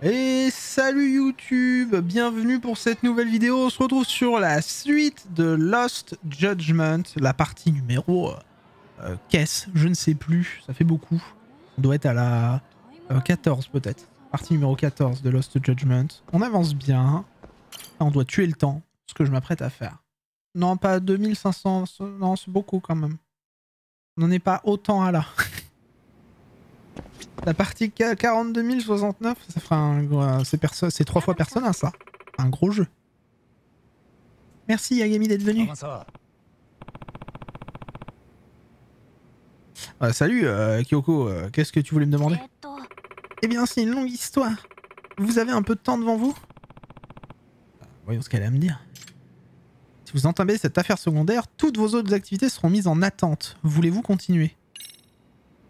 Et salut YouTube, bienvenue pour cette nouvelle vidéo. On se retrouve sur la suite de Lost Judgment, la partie numéro qu'est-ce, je ne sais plus, ça fait beaucoup. On doit être à la 14 peut-être, partie numéro 14 de Lost Judgment. On avance bien, on doit tuer le temps, ce que je m'apprête à faire. Non, pas 2500, non c'est beaucoup quand même. On n'en est pas autant à là. La partie 42 069, ça fera un... c'est 3 fois Persona, ça. Un gros jeu. Merci Yagami d'être venu. Salut Kyoko, qu'est-ce que tu voulais me demander? Eh bien c'est une longue histoire. Vous avez un peu de temps devant vous? Voyons ce qu'elle a à me dire. Si vous entamez cette affaire secondaire, toutes vos autres activités seront mises en attente. Voulez-vous continuer?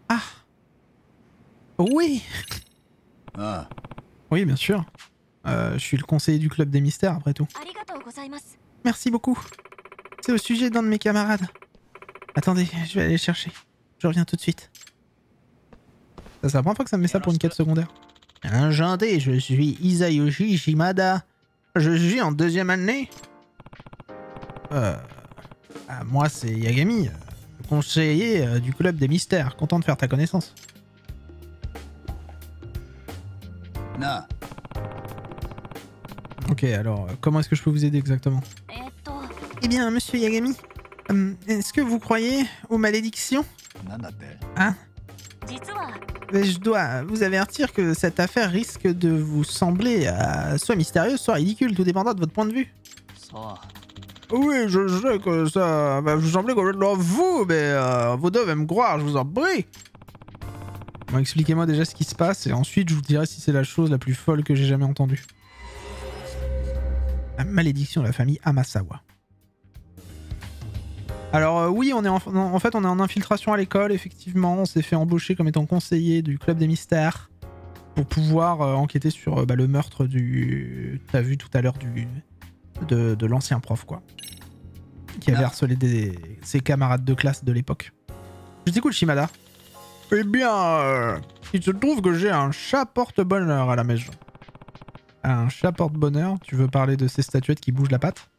Ah. Oui. Ah. Oui, bien sûr. Je suis le conseiller du club des mystères, après tout. Merci beaucoup. C'est au sujet d'un de mes camarades. Attendez, je vais aller le chercher. Je reviens tout de suite. Ça, c'est la première fois que ça me met ça pour une quête secondaire. Enchanté, je suis Isayoshi Shimada. Je suis en 2e année. Moi, c'est Yagami, le conseiller du club des mystères. Content de faire ta connaissance. Non. Ok, alors, comment est-ce que je peux vous aider exactement? Eh bien, monsieur Yagami, est-ce que vous croyez aux malédictions? Hein? Je dois vous avertir que cette affaire risque de vous sembler soit mystérieuse, soit ridicule, tout dépendant de votre point de vue. Oui, je sais que ça va vous sembler complètement vous, mais vous devez me croire, je vous en prie. Bon, expliquez-moi déjà ce qui se passe et ensuite je vous dirai si c'est la chose la plus folle que j'ai jamais entendue. La malédiction de la famille Amasawa. Alors oui, on est en fait on est en infiltration à l'école, effectivement. On s'est fait embaucher comme étant conseiller du club des mystères pour pouvoir enquêter sur le meurtre du... T'as vu tout à l'heure de l'ancien prof, quoi. Qui avait harcelé ses camarades de classe de l'époque. Je t'écoute, Shimada. Eh bien, il se trouve que j'ai un chat porte-bonheur à la maison. Un chat porte-bonheur? Tu veux parler de ces statuettes qui bougent la patte?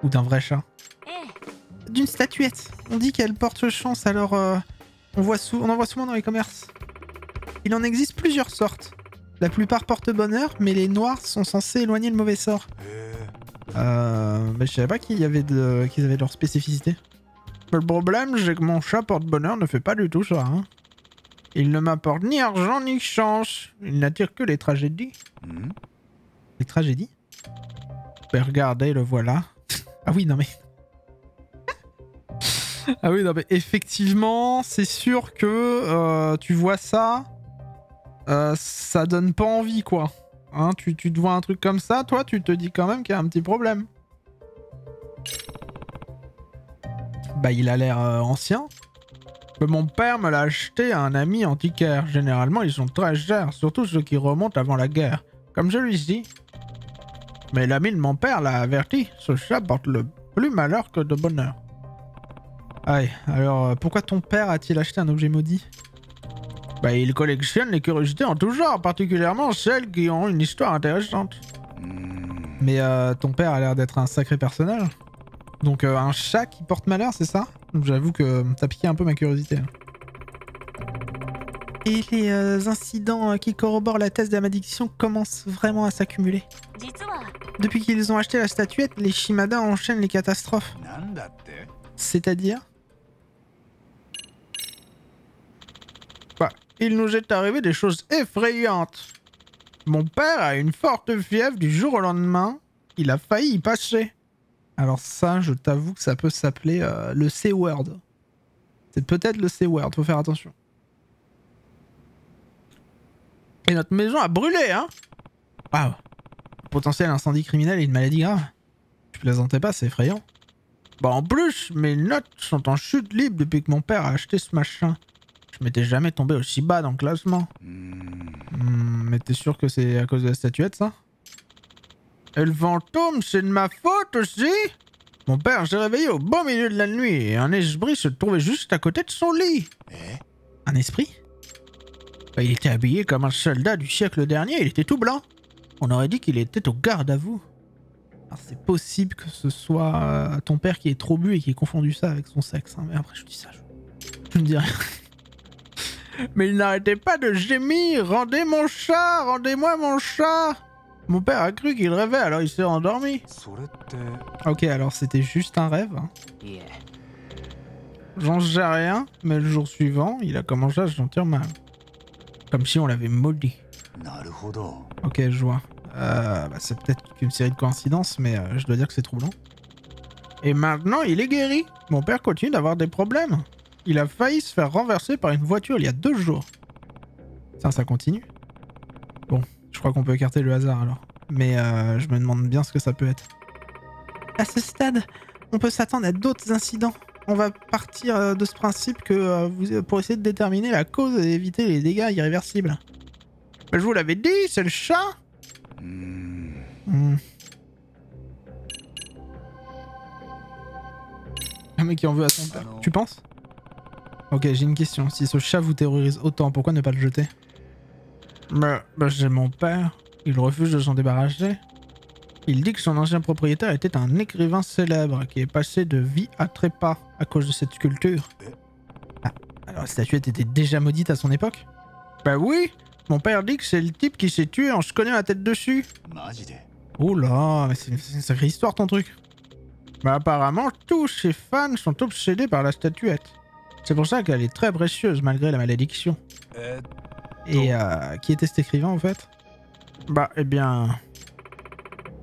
Ou d'un vrai chat? D'une statuette. On dit qu'elle porte chance, alors on en voit souvent dans les commerces. Il en existe plusieurs sortes. La plupart portent bonheur, mais les noirs sont censés éloigner le mauvais sort. Mais je savais pas qu'ils avaient leur spécificité. Le problème, c'est que mon chat porte-bonheur ne fait pas du tout ça. Hein. Il ne m'apporte ni argent ni chance. Il n'attire que les tragédies. Les tragédies? Mais regardez, le voilà. Ah oui, non mais... Ah oui, non mais effectivement, c'est sûr que tu vois ça, ça donne pas envie, quoi. Hein, tu te vois un truc comme ça, toi, tu te dis quand même qu'il y a un petit problème. Bah, il a l'air ancien. Mon père me l'a acheté à un ami antiquaire. Généralement, ils sont très chers, surtout ceux qui remontent avant la guerre, comme celui-ci. Mais l'ami de mon père l'a averti, ce chat porte le plus malheur que de bonheur. Aïe, alors pourquoi ton père a-t-il acheté un objet maudit? Bah, il collectionne les curiosités en tout genre, particulièrement celles qui ont une histoire intéressante. Mais ton père a l'air d'être un sacré personnage. Donc un chat qui porte malheur, c'est ça? J'avoue que t'as piqué un peu ma curiosité. Et les incidents qui corroborent la thèse de la malédiction commencent vraiment à s'accumuler. Depuis qu'ils ont acheté la statuette, les Shimada enchaînent les catastrophes. C'est-à-dire? Bah, il nous est arrivé des choses effrayantes. Mon père a une forte fièvre du jour au lendemain. Il a failli y passer. Alors ça, je t'avoue que ça peut s'appeler le C-word. C'est peut-être le C-word, faut faire attention. Et notre maison a brûlé, hein? Waouh. Potentiel incendie criminel et une maladie grave. Je plaisantais pas, c'est effrayant. Bah en plus, mes notes sont en chute libre depuis que mon père a acheté ce machin. Je m'étais jamais tombé aussi bas dans le classement. Mais t'es sûr que c'est à cause de la statuette, ça? Et le fantôme, c'est de ma faute aussi? Mon père s'est réveillé au beau milieu de la nuit et un esprit se trouvait juste à côté de son lit. Un esprit? Il était habillé comme un soldat du siècle dernier, il était tout blanc. On aurait dit qu'il était au garde à vous. Alors c'est possible que ce soit ton père qui est trop bu et qui ait confondu ça avec son sexe. Hein. Mais après je dis ça, je ne dis rien. Mais il n'arrêtait pas de gémir. Rendez mon chat, rendez-moi mon chat. Mon père a cru qu'il rêvait, alors il s'est endormi. Ok, alors c'était juste un rêve. Hein. J'en sais rien, mais le jour suivant, il a commencé à se sentir mal. Comme si on l'avait maudit. Ok, je vois. C'est peut-être qu'une série de coïncidences, mais je dois dire que c'est troublant. Et maintenant, il est guéri. Mon père continue d'avoir des problèmes. Il a failli se faire renverser par une voiture il y a 2 jours. Ça continue. Bon, je crois qu'on peut écarter le hasard alors. Mais je me demande bien ce que ça peut être. À ce stade, on peut s'attendre à d'autres incidents. On va partir de ce principe que pour essayer de déterminer la cause et éviter les dégâts irréversibles. Mais je vous l'avais dit, c'est le chat. Un mec qui en veut à son père. Tu penses? Ok, j'ai une question. Si ce chat vous terrorise autant, pourquoi ne pas le jeter? Bah j'ai mon père. Il refuse de s'en débarrasser. Il dit que son ancien propriétaire était un écrivain célèbre qui est passé de vie à trépas à cause de cette sculpture. Ah, alors la statuette était déjà maudite à son époque? Bah oui. Mon père dit que c'est le type qui s'est tué en se cognant la tête dessus. Oula, mais c'est une sacrée histoire ton truc. Bah apparemment, tous ses fans sont obsédés par la statuette. C'est pour ça qu'elle est très précieuse malgré la malédiction. Et qui était cet écrivain en fait? Bah eh bien...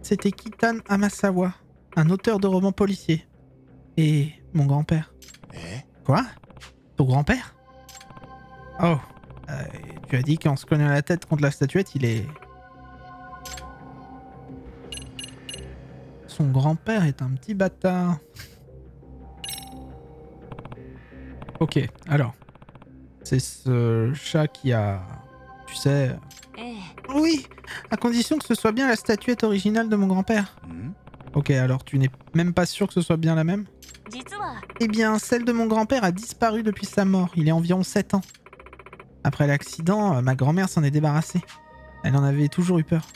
C'était Kitan Hamasawa, un auteur de romans policiers. Et mon grand-père. Quoi? Ton grand-père? Oh, tu as dit qu'en se cognant la tête contre la statuette, il est... Son grand-père est un petit bâtard. Ok, alors. C'est ce chat qui a... Tu sais... Oui, à condition que ce soit bien la statuette originale de mon grand-père. Ok, alors tu n'es même pas sûr que ce soit bien la même? Eh bien, celle de mon grand-père a disparu depuis sa mort, il y a environ 7 ans. Après l'accident, ma grand-mère s'en est débarrassée. Elle en avait toujours eu peur.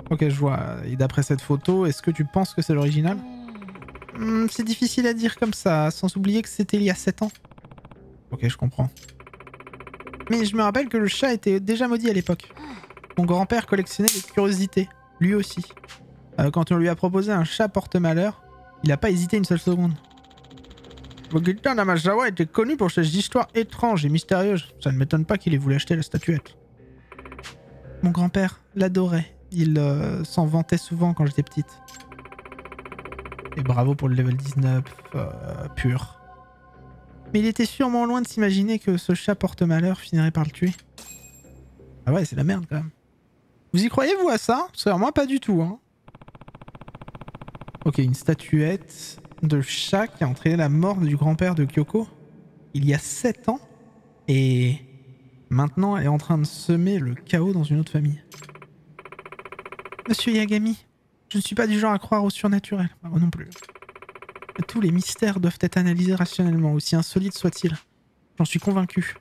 Ok, je vois. Et d'après cette photo, est-ce que tu penses que c'est l'original? C'est difficile à dire comme ça, sans oublier que c'était il y a 7 ans. Ok, je comprends. Mais je me rappelle que le chat était déjà maudit à l'époque. Mon grand-père collectionnait des curiosités, lui aussi. Quand on lui a proposé un chat porte-malheur, il n'a pas hésité une seule seconde. Kitan Hamasawa était connu pour ses histoires étranges et mystérieuses. Ça ne m'étonne pas qu'il ait voulu acheter la statuette. Mon grand-père l'adorait. Il s'en vantait souvent quand j'étais petite. Et bravo pour le level 19 pur. Mais il était sûrement loin de s'imaginer que ce chat porte-malheur finirait par le tuer. Ah ouais, c'est la merde quand même. Vous y croyez vous à ça? Parce que moi pas du tout. Hein. Ok, une statuette de chat qui a entraîné la mort du grand-père de Kyoko il y a 7 ans. Et maintenant elle est en train de semer le chaos dans une autre famille. Monsieur Yagami, je ne suis pas du genre à croire au surnaturel. Moi non plus. Tous les mystères doivent être analysés rationnellement, aussi insolites soient-ils. J'en suis convaincu.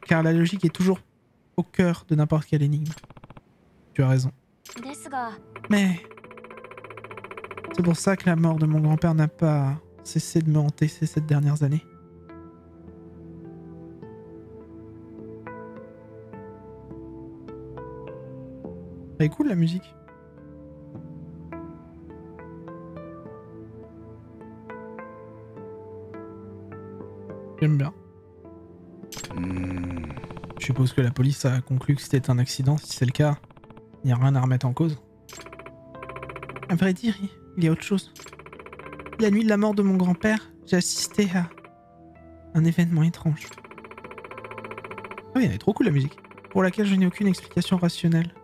Car la logique est toujours au cœur de n'importe quelle énigme. Tu as raison. Mais... c'est pour ça que la mort de mon grand-père n'a pas cessé de me hanter ces 7 dernières années. Elle est cool la musique. J'aime bien. Je suppose que la police a conclu que c'était un accident. Si c'est le cas, il n'y a rien à remettre en cause. À vrai dire, il y a autre chose. La nuit de la mort de mon grand-père, j'ai assisté à un événement étrange. Ah oui, elle est trop cool la musique. Pour laquelle je n'ai aucune explication rationnelle.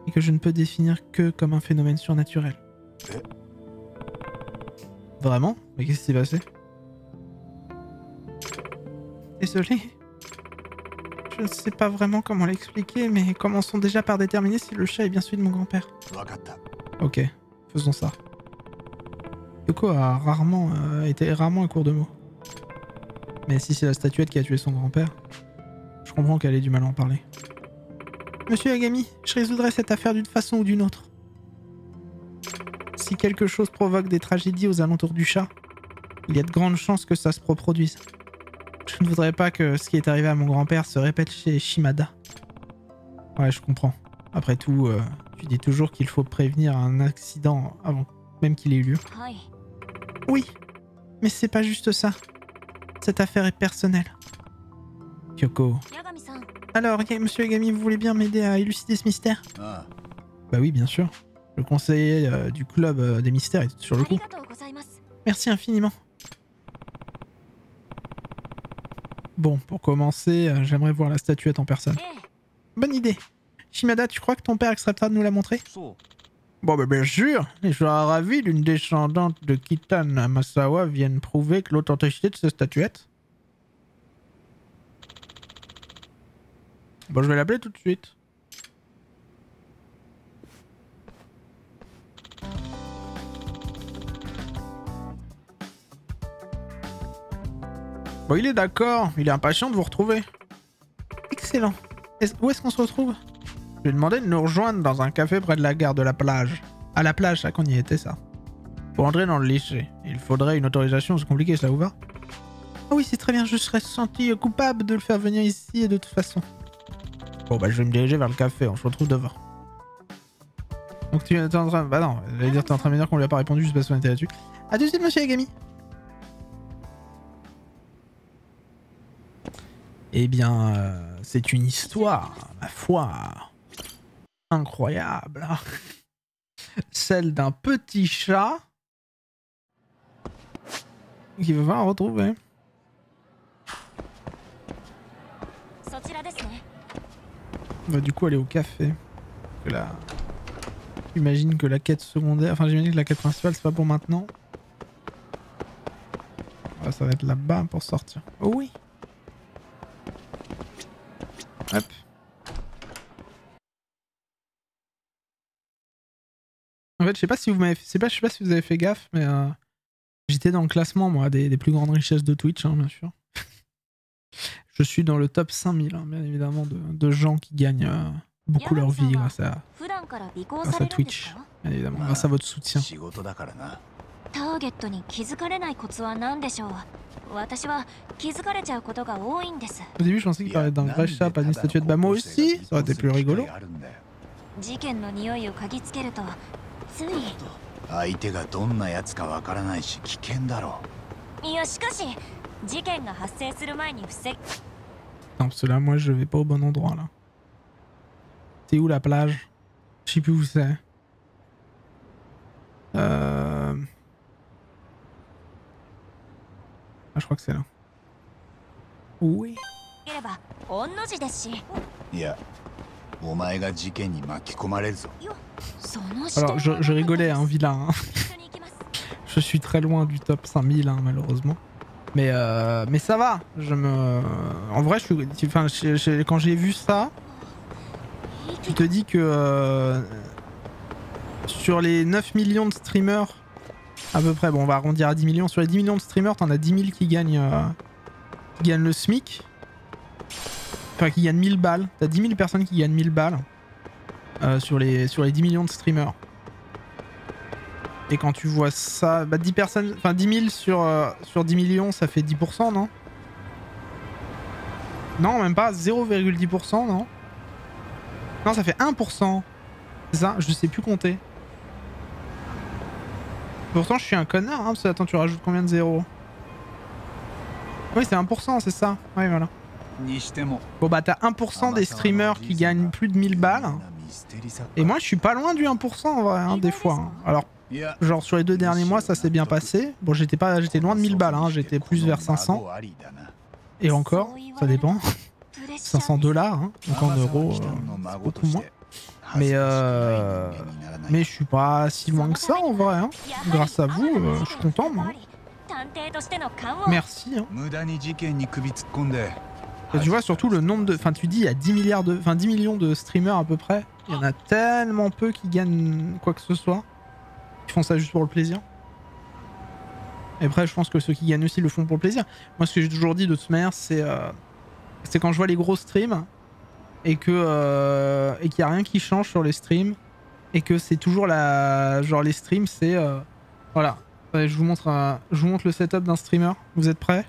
Et que je ne peux définir que comme un phénomène surnaturel. Vraiment? Mais qu'est-ce qui s'est passé? Désolé. Je ne sais pas vraiment comment l'expliquer, mais commençons déjà par déterminer si le chat est bien celui de mon grand-père. Ok, faisons ça. Kyoko a été rarement à court de mots. Mais si c'est la statuette qui a tué son grand-père, je comprends qu'elle ait du mal à en parler. Monsieur Yagami, je résoudrai cette affaire d'une façon ou d'une autre. Si quelque chose provoque des tragédies aux alentours du chat, il y a de grandes chances que ça se reproduise. Je ne voudrais pas que ce qui est arrivé à mon grand-père se répète chez Shimada. Ouais, je comprends. Après tout, tu dis toujours qu'il faut prévenir un accident avant même qu'il ait eu lieu. Oui, mais c'est pas juste ça. Cette affaire est personnelle. Kyoko. Alors, monsieur Yagami, vous voulez bien m'aider à élucider ce mystère? Ah. Bah oui, bien sûr. Le conseiller du club des mystères est sur le coup. Merci infiniment. Bon, pour commencer, j'aimerais voir la statuette en personne. Bonne idée. Shimada, tu crois que ton père acceptera de nous la montrer? Bon, bah bien sûr. Je serais ravi d'une descendante de Kitan Amasawa vienne prouver que l'authenticité de cette statuette. Bon, je vais l'appeler tout de suite. Bon, il est d'accord. Il est impatient de vous retrouver. Excellent. Où est-ce qu'on se retrouve? Je lui ai demandé de nous rejoindre dans un café près de la gare de la plage. À la plage, ça qu'on y était, ça. Pour entrer dans le lycée, il faudrait une autorisation, c'est compliqué, ça vous va? Ah oui, c'est très bien, je serais senti coupable de le faire venir ici de toute façon. Bon, bah je vais me diriger vers le café, on se retrouve devant. Donc tu es en train... Bah non, j'allais dire t'es en train de me dire qu'on lui a pas répondu juste parce qu'on était là-dessus. A tout de suite, monsieur Yagami. Eh bien, c'est une histoire, ma foi, incroyable. Celle d'un petit chat qui va falloir retrouver. On va du coup aller au café. Là, j'imagine que la quête secondaire, enfin j'imagine que la quête principale c'est pas pour maintenant. Ah, ça va être là-bas pour sortir. Oh oui. Hop. En fait, je sais pas si vous m'avez, je sais pas si vous avez fait gaffe, mais j'étais dans le classement moi des plus grandes richesses de Twitch, hein, bien sûr. Je suis dans le top 5000, hein, bien évidemment, de gens qui gagnent beaucoup leur vie grâce à Twitch, bien évidemment, grâce à votre soutien. Au début, je pensais qu'il parlait d'un vrai chat, pas d'une statuette. Bah moi aussi, ça aurait été plus rigolo. Non, parce que là, moi, je vais pas au bon endroit, là. C'est où la plage? Je sais plus où c'est. Ah, je crois que c'est là. Oui. Alors, je rigolais, hein, vilain. Hein. Je suis très loin du top 5000, hein, malheureusement. Mais ça va. En vrai, quand j'ai vu ça, tu te dis que sur les 9 millions de streamers, à peu près, bon, on va arrondir à 10 millions. Sur les 10 millions de streamers, t'en as 10 000 qui gagnent le SMIC. Enfin, qui gagnent 1000 balles. T'as 10 000 personnes qui gagnent 1000 balles sur les 10 millions de streamers. Et quand tu vois ça, bah 10 personnes, enfin 10 000 sur 10 millions, ça fait 10%, non? Non, même pas, 0,10%, non? Non, ça fait 1%. C'est ça, je sais plus compter. Pourtant, je suis un connard, hein, parce que attends, tu rajoutes combien de zéros? Oui, c'est 1%, c'est ça. Oui, voilà. Bon, bah, t'as 1% des streamers qui gagnent plus de 1000 balles. Et moi, je suis pas loin du 1% en vrai, hein, des fois. Hein. Alors, genre, sur les 2 derniers mois, ça s'est bien passé. Bon, j'étais loin de 1000 balles, hein, j'étais plus vers 500. Et encore, ça dépend. 500 $, hein, donc en euros, c'est beaucoup moins. Mais je suis pas si loin que ça en vrai. Hein. Grâce à vous, je suis content, moi. Merci. Hein. Et tu vois surtout le nombre de... Enfin, tu dis il y a 10 millions de streamers à peu près. Il y en a tellement peu qui gagnent quoi que ce soit. Ils font ça juste pour le plaisir. Et après, je pense que ceux qui gagnent aussi le font pour le plaisir. Moi, ce que j'ai toujours dit de toute manière, c'est... c'est quand je vois les gros streams et que et qu'il y a rien qui change sur les streams et que c'est toujours la genre les streams c'est voilà. Allez, je vous montre le setup d'un streamer. Vous êtes prêts?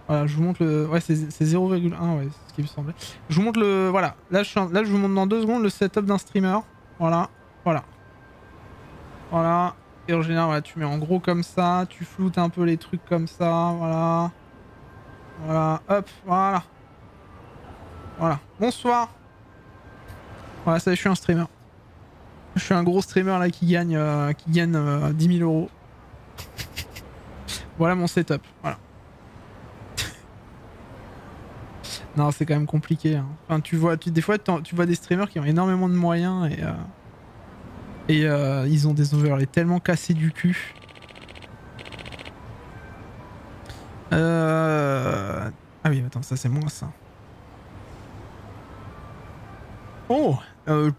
Voilà, je vous montre le ouais c'est 0,1 ouais, c'est ce qui me semblait. Je vous montre le voilà, là je vous montre dans 2 secondes le setup d'un streamer. Voilà, voilà. Voilà. Et en général, voilà, tu mets en gros comme ça, tu floutes un peu les trucs comme ça, voilà. Voilà, hop, voilà. Voilà. Bonsoir. Voilà, ça y est, je suis un streamer. Je suis un gros streamer là qui gagne 10 000 euros. Voilà mon setup. Voilà. Non, c'est quand même compliqué. Hein. Enfin, des fois, tu vois des streamers qui ont énormément de moyens et ils ont des overlays tellement cassés du cul. Ah oui, attends, ça c'est moi ça. Oh,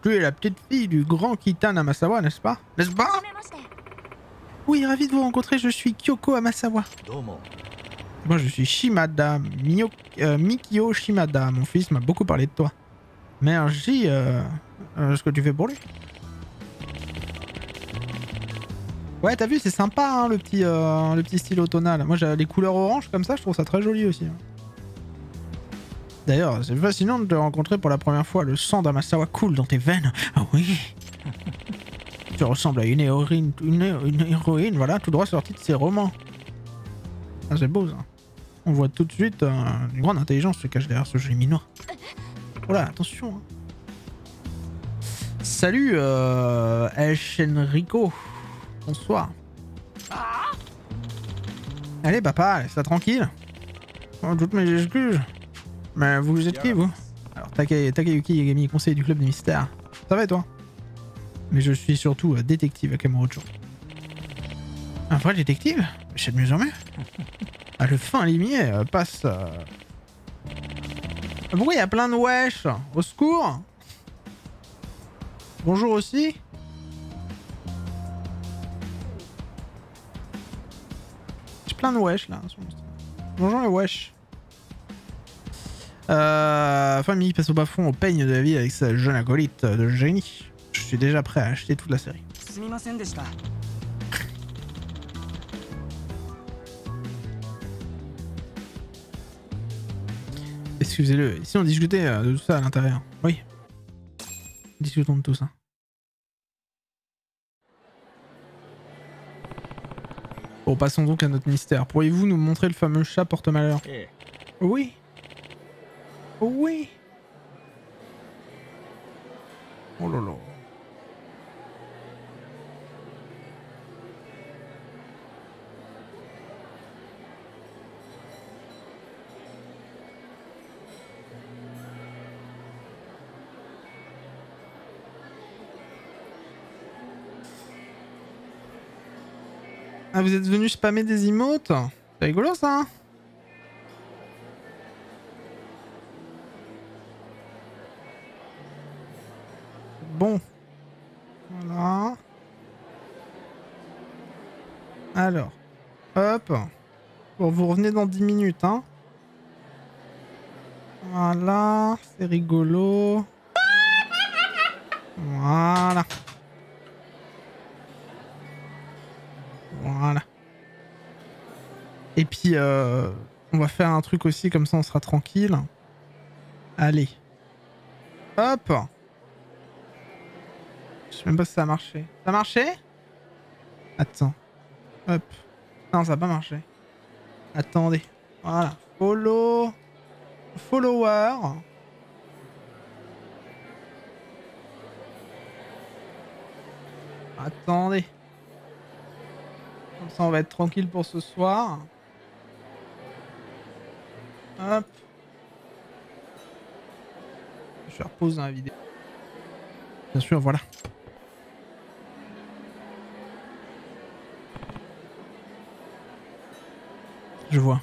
tu es la petite fille du grand Kitan Amasawa, n'est-ce pas? N'est-ce pas? Oui, ravi de vous rencontrer, je suis Kyoko Amasawa. Moi je suis Shimada, Mikio Shimada. Mon fils m'a beaucoup parlé de toi. Merci, ce que tu fais pour lui. Ouais, t'as vu, c'est sympa hein, le petit style automnal. Moi j'ai les couleurs orange comme ça, je trouve ça très joli aussi. Hein. D'ailleurs, c'est fascinant de te rencontrer pour la première fois. Le sang d'Amasawa coule dans tes veines. Ah oui. Tu ressembles à une héroïne, voilà, tout droit sortie de ses romans. Ah, c'est beau ça. On voit tout de suite une grande intelligence se cache derrière ce joli minois. Voilà, attention. Hein. Salut, Enrico. Bonsoir. Allez, papa, laisse-la tranquille. Oh, toutes mes excuses. Mais vous êtes qui, vous? Alors, Takayuki Yagami, conseiller du club des mystères. Ça va et toi? Mais je suis surtout détective à Kamurocho. Un vrai détective? C'est de mieux en mieux. Ah, le fin limier passe... Pourquoi il y a plein de wesh? Au secours? Bonjour aussi. J'ai plein de wesh là. Bonjour les wesh. Famille passe au bas-fond au peigne de la vie avec sa jeune acolyte de génie. Je suis déjà prêt à acheter toute la série. Excusez-le, ici on discutait de tout ça à l'intérieur. Oui. Discutons de tout ça. Bon, passons donc à notre mystère. Pourriez-vous nous montrer le fameux chat porte-malheur? Oui. Oui. Oh là là. Ah, vous êtes venu spammer des emotes? C'est rigolo ça, hein? Bon. Voilà. Alors. Hop. Bon, vous revenez dans 10 minutes, hein? Voilà. C'est rigolo. Voilà. Voilà. Et puis, on va faire un truc aussi, comme ça on sera tranquille. Allez. Hop. Je sais même pas si ça a marché. Ça a marché? Attends. Hop. Non, ça a pas marché. Attendez. Voilà. Follow. Follower. Attendez. Comme ça, on va être tranquille pour ce soir. Hop. Je vais reposer dans la vidéo. Bien sûr, voilà. Je vois.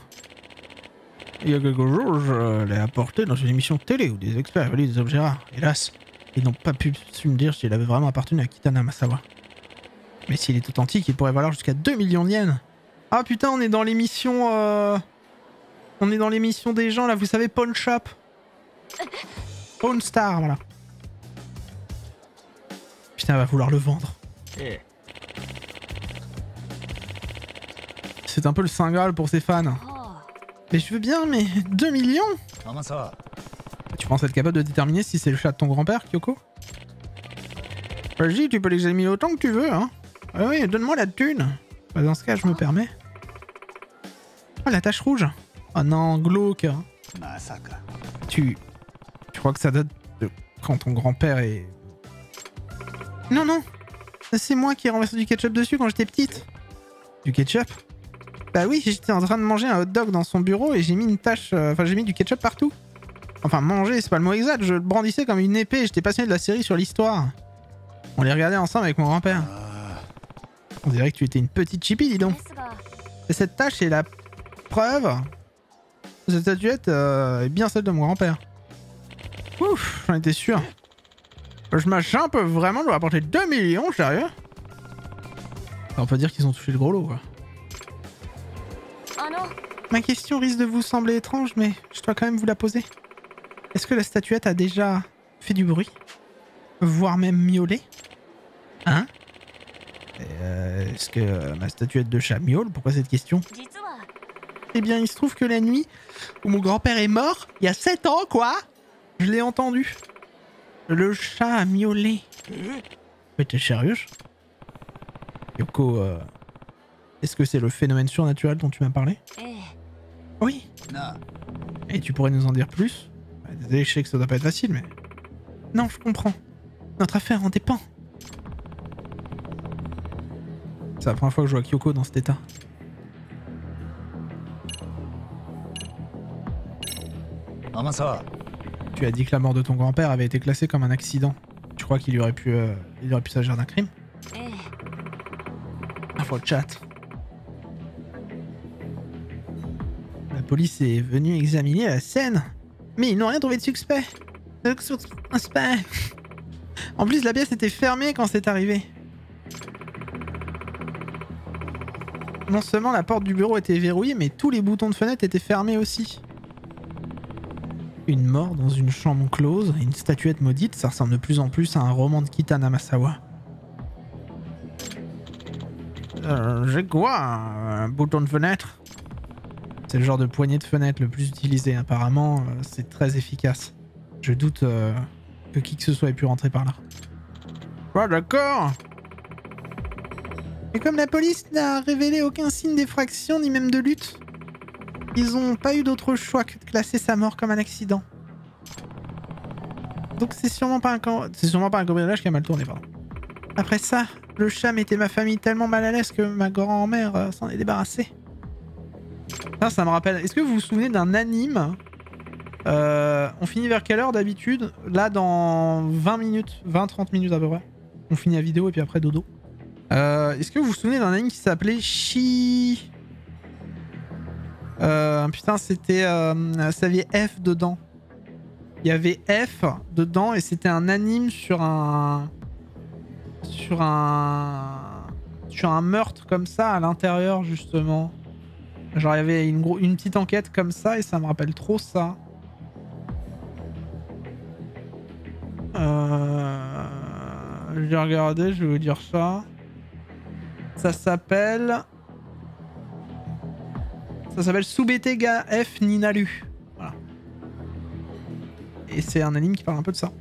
Il y a quelques jours, je l'ai apporté dans une émission de télé où des experts évaluent des objets rares. Hélas, ils n'ont pas pu me dire s'il avait vraiment appartenu à Kitana Masawa. Mais s'il est authentique, il pourrait valoir jusqu'à 2 millions de yens. Ah putain, on est dans l'émission... On est dans l'émission des gens là, vous savez, Pawn Shop. Pawn Star, voilà. Putain, elle va vouloir le vendre. C'est un peu le saint graal pour ses fans. Mais je veux bien, mais 2 millions? Tu penses être capable de déterminer si c'est le chat de ton grand-père, Kyoko? Vas-y, tu peux l'examiner autant que tu veux, hein. Ah oui, donne-moi la thune. Bah, dans ce cas, je me permets. Oh, la tache rouge. Oh non, glauque. Tu crois que ça date de quand ton grand-père est... Non, non. C'est moi qui ai renversé du ketchup dessus quand j'étais petite. Du ketchup? Bah oui, j'étais en train de manger un hot dog dans son bureau et j'ai mis une tache... Enfin, j'ai mis du ketchup partout. Enfin, manger, c'est pas le mot exact. Je le brandissais comme une épée et j'étais passionné de la série sur l'histoire. On les regardait ensemble avec mon grand-père. On dirait que tu étais une petite chippie, dis donc. Et cette tache est la preuve. Cette statuette est bien celle de mon grand-père. Ouf, j'en étais sûr. Ce machin peut vraiment lui rapporter 2 millions, sérieux? On peut dire qu'ils ont touché le gros lot, quoi. Ma question risque de vous sembler étrange, mais je dois quand même vous la poser. Est-ce que la statuette a déjà fait du bruit? Voire même miaulé? Hein? Est-ce que ma statuette de chat miaule? Pourquoi cette question? Eh bien, il se trouve que la nuit où mon grand-père est mort, il y a 7 ans, quoi? Je l'ai entendu. Le chat a miaulé. Mais t'es sérieuse? Yoko, est-ce que c'est le phénomène surnaturel dont tu m'as parlé? Oui. Et tu pourrais nous en dire plus? Désolé, je sais que ça doit pas être facile, mais... Non, je comprends. Notre affaire en dépend. C'est la première fois que je vois Kyoko dans cet état. Tu as dit que la mort de ton grand-père avait été classée comme un accident. Tu crois qu'il aurait pu s'agir d'un crime? Info chat. La police est venue examiner la scène, mais ils n'ont rien trouvé de suspect. En plus, la pièce était fermée quand c'est arrivé. Non seulement la porte du bureau était verrouillée, mais tous les boutons de fenêtre étaient fermés aussi. Une mort dans une chambre close et une statuette maudite, ça ressemble de plus en plus à un roman de Kitana Masawa. J'ai quoi? Un bouton de fenêtre? C'est le genre de poignée de fenêtre le plus utilisé. Apparemment, c'est très efficace. Je doute que qui que ce soit ait pu rentrer par là. Ah, d'accord. Et comme la police n'a révélé aucun signe d'effraction ni même de lutte, ils ont pas eu d'autre choix que de classer sa mort comme un accident. Donc c'est sûrement pas un cambriolage qui a mal tourné, pardon. Après ça, le chat mettait ma famille tellement mal à l'aise que ma grand-mère s'en est débarrassée. Ça me rappelle... Est-ce que vous vous souvenez d'un anime? On finit vers quelle heure d'habitude? Là, dans 20 minutes, 20-30 minutes à peu près. On finit la vidéo et puis après dodo. Est-ce que vous vous souvenez d'un anime qui s'appelait putain, c'était... ça avait F dedans. Il y avait F dedans et c'était un anime sur un meurtre comme ça à l'intérieur, justement. Genre, il y avait une petite enquête comme ça et ça me rappelle trop ça. J'ai regardé, je vais vous dire ça. Ça s'appelle Subetega F Ninalu. Voilà. Et c'est un anime qui parle un peu de ça.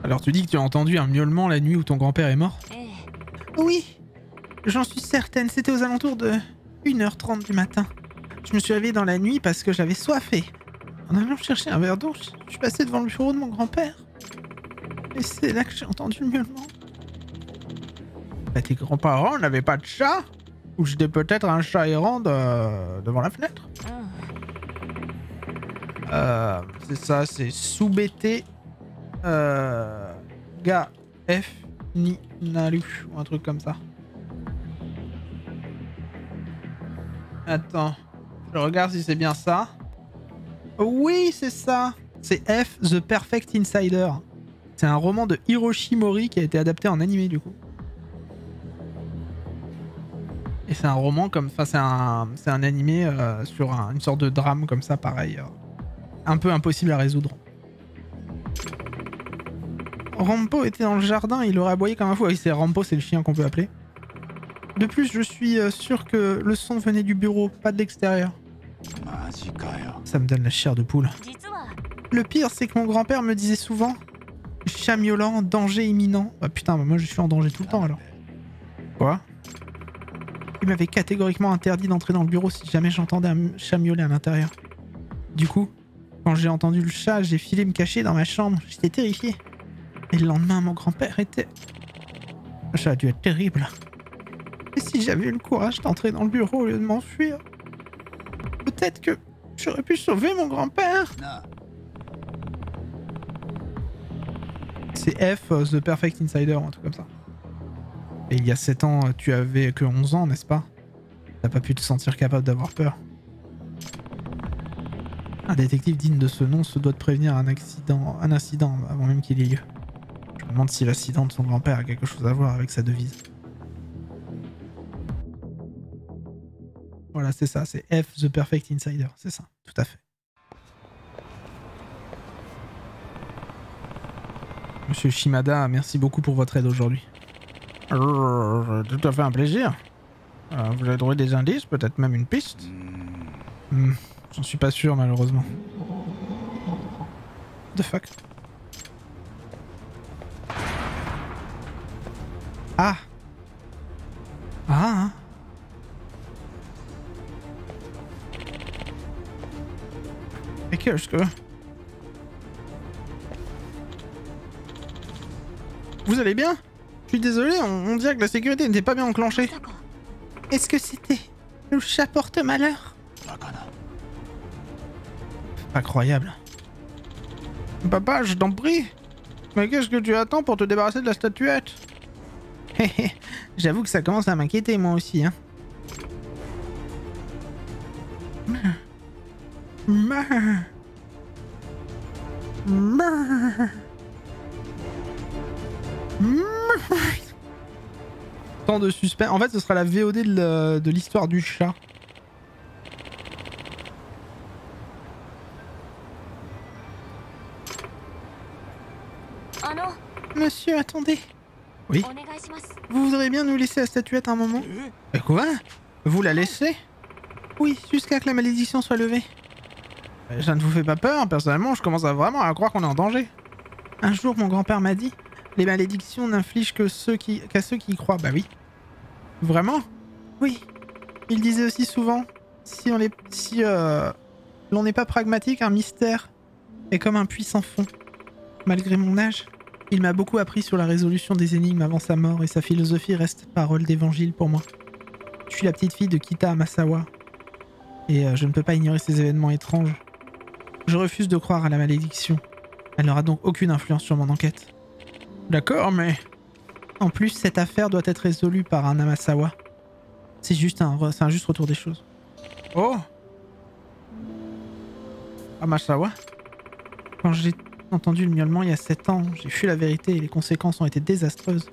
Alors tu dis que tu as entendu un miaulement la nuit où ton grand-père est mort? Oui, j'en suis certaine. C'était aux alentours de 1h30 du matin. Je me suis réveillée dans la nuit parce que j'avais soif et en allant chercher un verre d'eau, je suis passée devant le bureau de mon grand-père. Et c'est là que j'ai entendu le miaulement. Bah, tes grands-parents n'avaient pas de chat? Ou j'étais peut-être un chat errant devant la fenêtre? C'est ça, c'est Subete Ga F Ninalu ou un truc comme ça. Attends, je regarde si c'est bien ça. Oui, c'est ça. C'est F The Perfect Insider. C'est un roman de Hiroshi Mori qui a été adapté en animé du coup. Et c'est un roman comme... Enfin, c'est un animé sur une sorte de drame comme ça, pareil. Un peu impossible à résoudre. Rampo était dans le jardin, il aurait aboyé comme un fou. Oui, c'est Rampo, c'est le chien qu'on peut appeler. De plus, je suis sûr que le son venait du bureau, pas de l'extérieur. Ça me donne la chair de poule. Le pire, c'est que mon grand-père me disait souvent « Chat miaulant, danger imminent ». Ah putain, moi je suis en danger tout le temps alors. Quoi? Il m'avait catégoriquement interdit d'entrer dans le bureau si jamais j'entendais un chat miauler à l'intérieur. Du coup, quand j'ai entendu le chat, j'ai filé me cacher dans ma chambre. J'étais terrifié. Et le lendemain, mon grand-père était... Ça a dû être terrible. Et si j'avais eu le courage d'entrer dans le bureau au lieu de m'enfuir, peut-être que j'aurais pu sauver mon grand-père. C'est F, The Perfect Insider, un truc comme ça. Et il y a 7 ans, tu avais que 11 ans, n'est-ce pas? T'as pas pu te sentir capable d'avoir peur. Un détective digne de ce nom se doit de prévenir un incident avant même qu'il ait lieu. Je me demande si l'accident de son grand-père a quelque chose à voir avec sa devise. Voilà, c'est ça, c'est F, The Perfect Insider, c'est ça, tout à fait. Monsieur Shimada, merci beaucoup pour votre aide aujourd'hui. Tout à fait un plaisir. Vous avez trouvé des indices, peut-être même une piste? J'en suis pas sûr, malheureusement. The fuck? Ah! Ah! Et qu'est-ce que... Vous allez bien? Je suis désolé, on dirait que la sécurité n'était pas bien enclenchée. Est-ce que c'était le chat porte-malheur? Incroyable. Papa, je t'en prie. Mais qu'est-ce que tu attends pour te débarrasser de la statuette? J'avoue que ça commence à m'inquiéter moi aussi, hein. Tant de suspense. En fait, ce sera la VOD de l'histoire du chat. Monsieur, attendez. Oui. Vous voudriez bien nous laisser la statuette un moment? Quoi? Vous la laissez? Oui, jusqu'à que la malédiction soit levée. Ça ne vous fait pas peur? Personnellement, je commence vraiment à croire qu'on est en danger. Un jour, mon grand-père m'a dit, les malédictions n'infligent qu'à ceux qui y croient. Bah oui. Vraiment? Oui. Il disait aussi souvent, si l'on n'est pas pragmatique, un mystère est comme un puits sans fond. Malgré mon âge, il m'a beaucoup appris sur la résolution des énigmes avant sa mort et sa philosophie reste parole d'évangile pour moi. Je suis la petite fille de Kita Amasawa et je ne peux pas ignorer ces événements étranges. Je refuse de croire à la malédiction. Elle n'aura donc aucune influence sur mon enquête. D'accord, mais... En plus, cette affaire doit être résolue par un Amasawa. C'est juste un juste retour des choses. Oh! Amasawa? Quand j'ai entendu le miaulement il y a 7 ans, j'ai fui la vérité et les conséquences ont été désastreuses.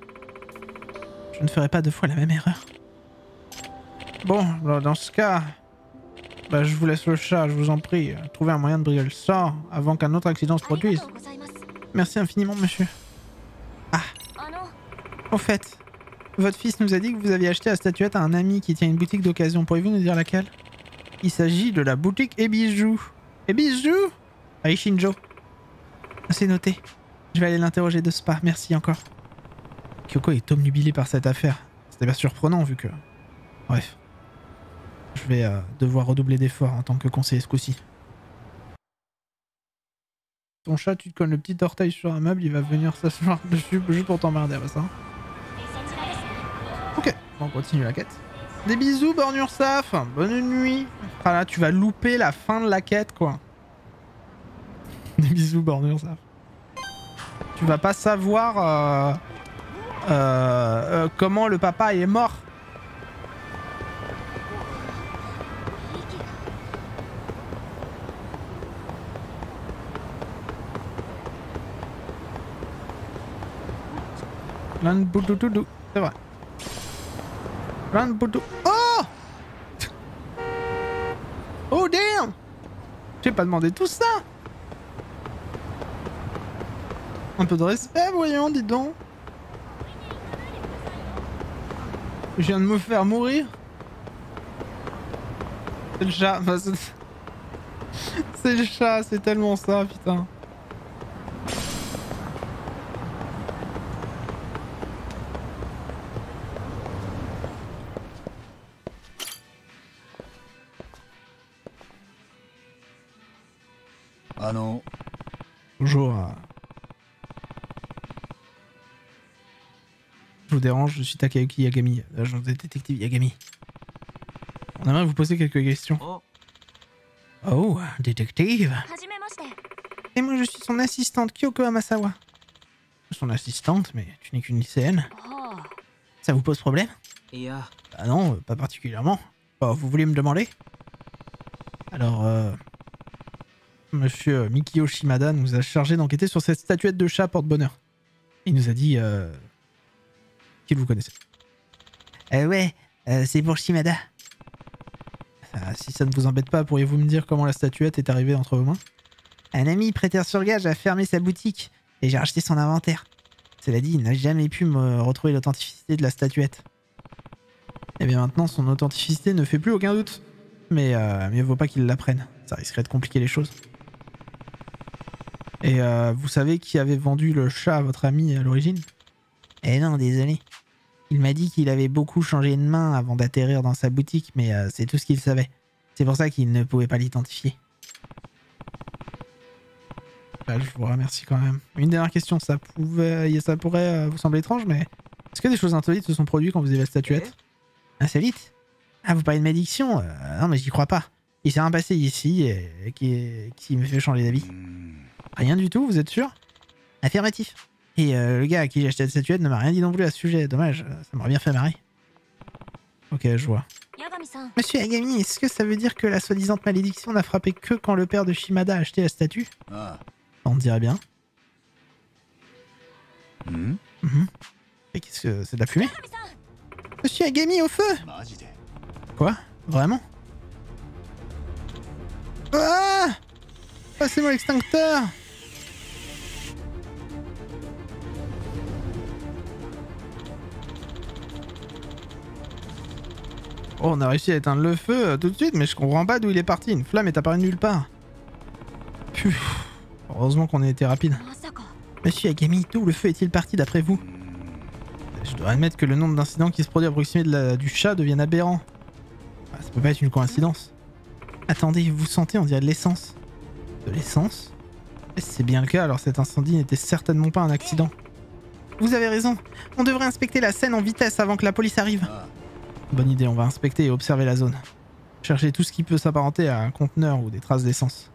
Je ne ferai pas 2 fois la même erreur. Bon, alors dans ce cas... Bah, je vous laisse le chat, je vous en prie. Trouvez un moyen de briller le sort avant qu'un autre accident se produise. Merci infiniment, monsieur. Ah. Au fait, votre fils nous a dit que vous aviez acheté la statuette à un ami qui tient une boutique d'occasion. Pourriez-vous nous dire laquelle? Il s'agit de la boutique Ebijoux. Ebijoux? À Ishinjo. C'est noté. Je vais aller l'interroger de spa. Merci encore. Kyoko est obnubilée par cette affaire. C'était bien surprenant vu que... Bref. Je vais devoir redoubler d'efforts en tant que conseiller ce coup-ci. Ton chat, tu te colles le petit orteil sur un meuble, il va venir s'asseoir dessus juste pour t'emmerder avec ça. Ok, on continue la quête. Des bisous, Bornursaf. Bonne nuit. Ah là, tu vas louper la fin de la quête, quoi. Des bisous, Bornursaf. Tu vas pas savoir comment le papa est mort. C'est vrai. Oh! J'ai pas demandé tout ça. Un peu de respect, voyons, dis donc. Je viens de me faire mourir. C'est le chat. Enfin, c'est le chat, c'est tellement ça, putain. Ah non. Bonjour. Je vous dérange, je suis Takayuki Yagami, l'agent de détective Yagami. On aimerait vous poser quelques questions. Oh, détective. Et moi je suis son assistante, Kyoko Amasawa. Son assistante, mais tu n'es qu'une lycéenne. Ça vous pose problème? Ah non, pas particulièrement. Oh, vous voulez me demander? Alors, Monsieur Mikio Shimada nous a chargé d'enquêter sur cette statuette de chat porte-bonheur. Il nous a dit qu'il vous connaissait. Ouais, c'est pour Shimada. Si ça ne vous embête pas, pourriez-vous me dire comment la statuette est arrivée entre vos mains? Un ami prêteur sur gage a fermé sa boutique et j'ai racheté son inventaire. Cela dit, il n'a jamais pu me retrouver l'authenticité de la statuette. Et bien maintenant, son authenticité ne fait plus aucun doute. Mais mieux vaut pas qu'il l'apprenne. Ça risquerait de compliquer les choses. Et vous savez qui avait vendu le chat à votre ami à l'origine? Eh non, désolé. Il m'a dit qu'il avait beaucoup changé de main avant d'atterrir dans sa boutique, mais c'est tout ce qu'il savait. C'est pour ça qu'il ne pouvait pas l'identifier. Bah, je vous remercie quand même. Une dernière question, ça pourrait vous sembler étrange, mais est-ce que des choses insolites se sont produites quand vous avez la statuette? Insolite? Ah, vous parlez de malédiction? Non, mais j'y crois pas. Il s'est rien passé ici qui me fait changer d'avis. Rien du tout, vous êtes sûr? Affirmatif. Et le gars à qui j'ai acheté la statuette ne m'a rien dit non plus à ce sujet. Dommage, ça m'aurait bien fait marrer. Ok, je vois. Monsieur Yagami, est-ce que ça veut dire que la soi-disant malédiction n'a frappé que quand le père de Shimada a acheté la statue? On dirait bien. Et qu'est-ce que c'est de la fumée? Monsieur Yagami, au feu! Quoi? Vraiment? Ah! Passez-moi l'extincteur! Oh, on a réussi à éteindre le feu tout de suite, mais je comprends pas d'où il est parti. Une flamme est apparue nulle part. Puf. Heureusement qu'on a été rapide. Monsieur Yagami, d'où le feu est-il parti d'après vous? Je dois admettre que le nombre d'incidents qui se produisent à proximité du chat deviennent aberrants. Ah, ça peut pas être une coïncidence. Attendez, vous sentez, on dirait de l'essence. De l'essence? Et si c'est bien le cas, alors cet incendie n'était certainement pas un accident. Vous avez raison. On devrait inspecter la scène en vitesse avant que la police arrive. Bonne idée, on va inspecter et observer la zone. Chercher tout ce qui peut s'apparenter à un conteneur ou des traces d'essence.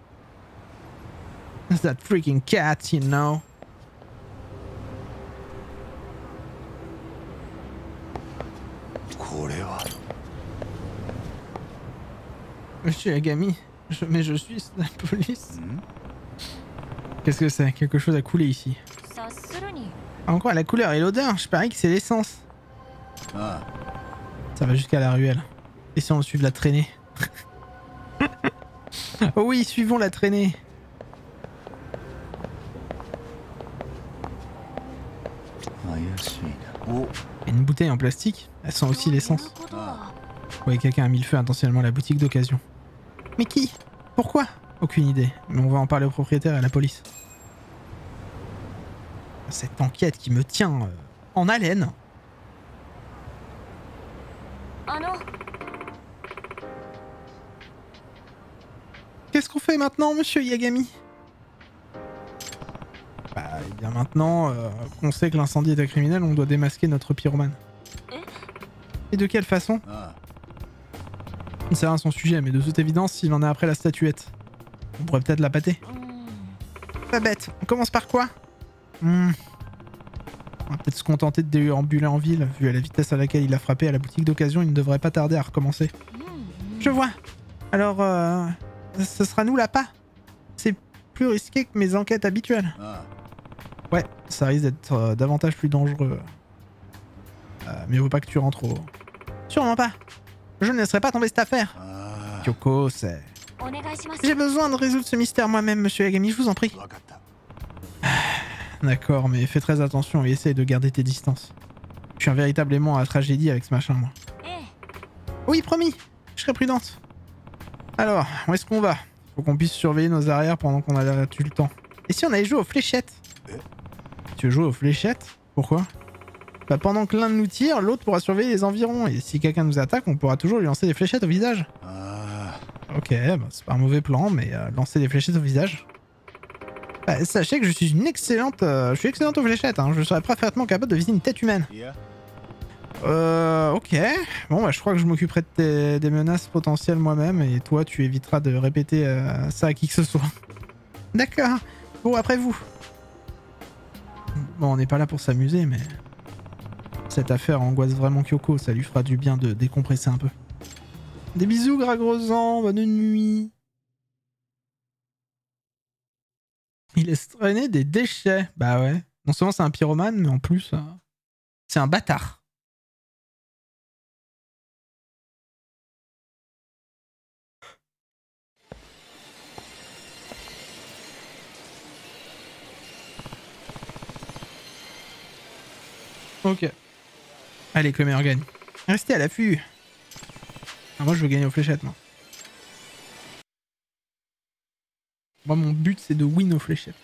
That freaking cat, you know. Monsieur Yagami, mais je suis la police. Qu'est-ce que c'est? Quelque chose a coulé ici. Encore la couleur et l'odeur, je parie que c'est l'essence. Ça va jusqu'à la ruelle. Et si on suit la traînée? Oh oui, suivons la traînée. Une bouteille en plastique, elle sent aussi l'essence. Oui, quelqu'un a mis le feu intentionnellement à la boutique d'occasion. Mais qui? Pourquoi? Aucune idée, mais on va en parler au propriétaire et à la police. Cette enquête qui me tient en haleine. Qu'est-ce qu'on fait maintenant, monsieur Yagami? Bah, et bien maintenant qu'on sait que l'incendie est un criminel, on doit démasquer notre pyromane. Et de quelle façon? On ne sait rien à son sujet, mais de toute évidence, il en est après la statuette. On pourrait peut-être la pâter. Pas bête. On commence par quoi? On va peut-être se contenter de déambuler en ville. Vu à la vitesse à laquelle il a frappé à la boutique d'occasion, il ne devrait pas tarder à recommencer. Je vois. Alors, ce sera nous l'appât. C'est plus risqué que mes enquêtes habituelles. Ouais, ça risque d'être davantage plus dangereux. Mais il faut pas que tu rentres au... Sûrement pas. Je ne laisserai pas tomber cette affaire. Kyoko, c'est J'ai besoin de résoudre ce mystère moi-même, monsieur Yagami, je vous en prie. わかった D'accord, mais fais très attention et essaye de garder tes distances. Je suis un véritable aimant à la tragédie avec ce machin, moi. Oui, promis, je serai prudente. Alors, où est-ce qu'on va? Faut qu'on puisse surveiller nos arrières pendant qu'on a eu le temps. Et si on allait jouer aux fléchettes? Tu veux jouer aux fléchettes? Pourquoi? Bah pendant que l'un nous tire, l'autre pourra surveiller les environs. Et si quelqu'un nous attaque, on pourra toujours lui lancer des fléchettes au visage. あ Ok, bah c'est pas un mauvais plan, mais lancer des fléchettes au visage. Bah, sachez que je suis une excellente... je suis excellente aux fléchettes, hein. Je serais parfaitement capable de viser une tête humaine. あいや Ok. Bon, bah je crois que je m'occuperai de des menaces potentielles moi-même, et toi tu éviteras de répéter ça à qui que ce soit. D'accord. Bon, après vous. Bon, on n'est pas là pour s'amuser, mais... Cette affaire angoisse vraiment Kyoko, ça lui fera du bien de décompresser un peu. Des bisous, Gragrosant, bonne nuit. Il laisse traîner des déchets. Bah ouais. Non seulement c'est un pyromane, mais en plus, c'est un bâtard. Ok. Allez, que le meilleur gagne. Restez à l'affût. Ah, moi, je veux gagner aux fléchettes, moi. Moi, mon but, c'est de win aux fléchettes.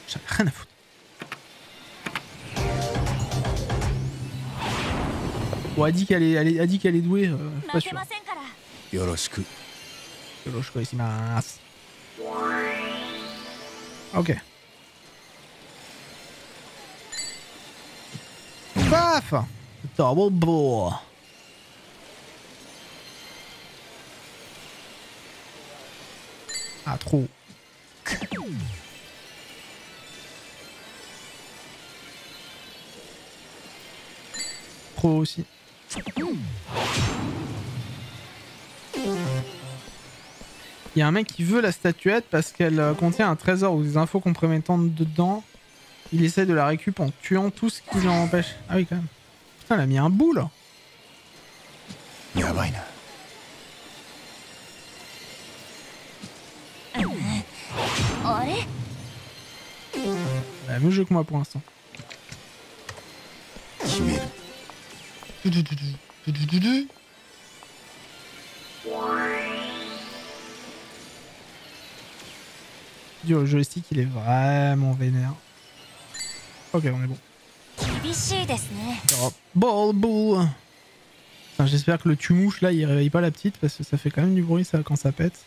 J'en ai rien à foutre. Bon, elle dit qu'elle est douée, je suis pas sûr. よろしく Yoroshiku itasumasu. Ok. Paf! Double ball. Ah, trop. Trop aussi. Il y a un mec qui veut la statuette parce qu'elle contient un trésor ou des infos compromettantes dedans. Il essaie de la récup en tuant tout ce qui l'empêche. Ah oui, quand même. Putain, elle a mis un bout là. やばいな Elle a mieux joué que moi pour l'instant. 決める Le joystick, il est vraiment vénère. Ok, on est bon. Oh, ball bull. Putain, j'espère que le tumouche là, il réveille pas la petite parce que ça fait quand même du bruit ça quand ça pète.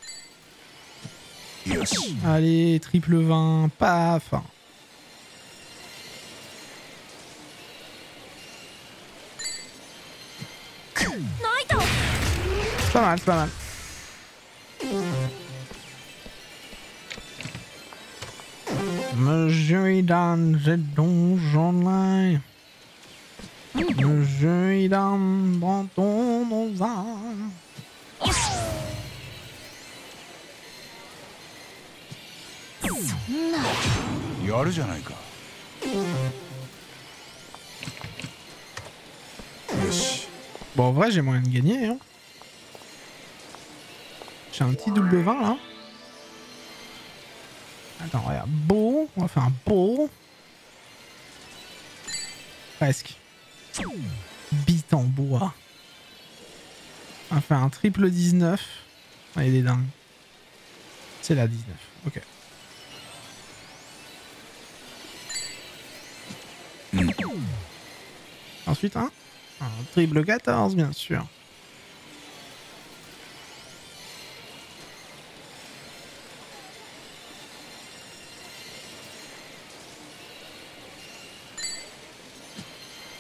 よし Allez, triple 20, paf. C'est pas mal, c'est pas mal. Monsieur Idan, j'ai donjon là. Monsieur Idan, dans ton donjon. やるじゃないかよし Bon, en vrai, j'ai moyen de gagner. Hein. J'ai un petit double 20 là. Attends, regarde. Beau. On va faire un beau. Presque. Bite en bois. On va faire un triple 19. Ah, il est dingue. C'est la 19. Ok. Ensuite, un triple 14, bien sûr.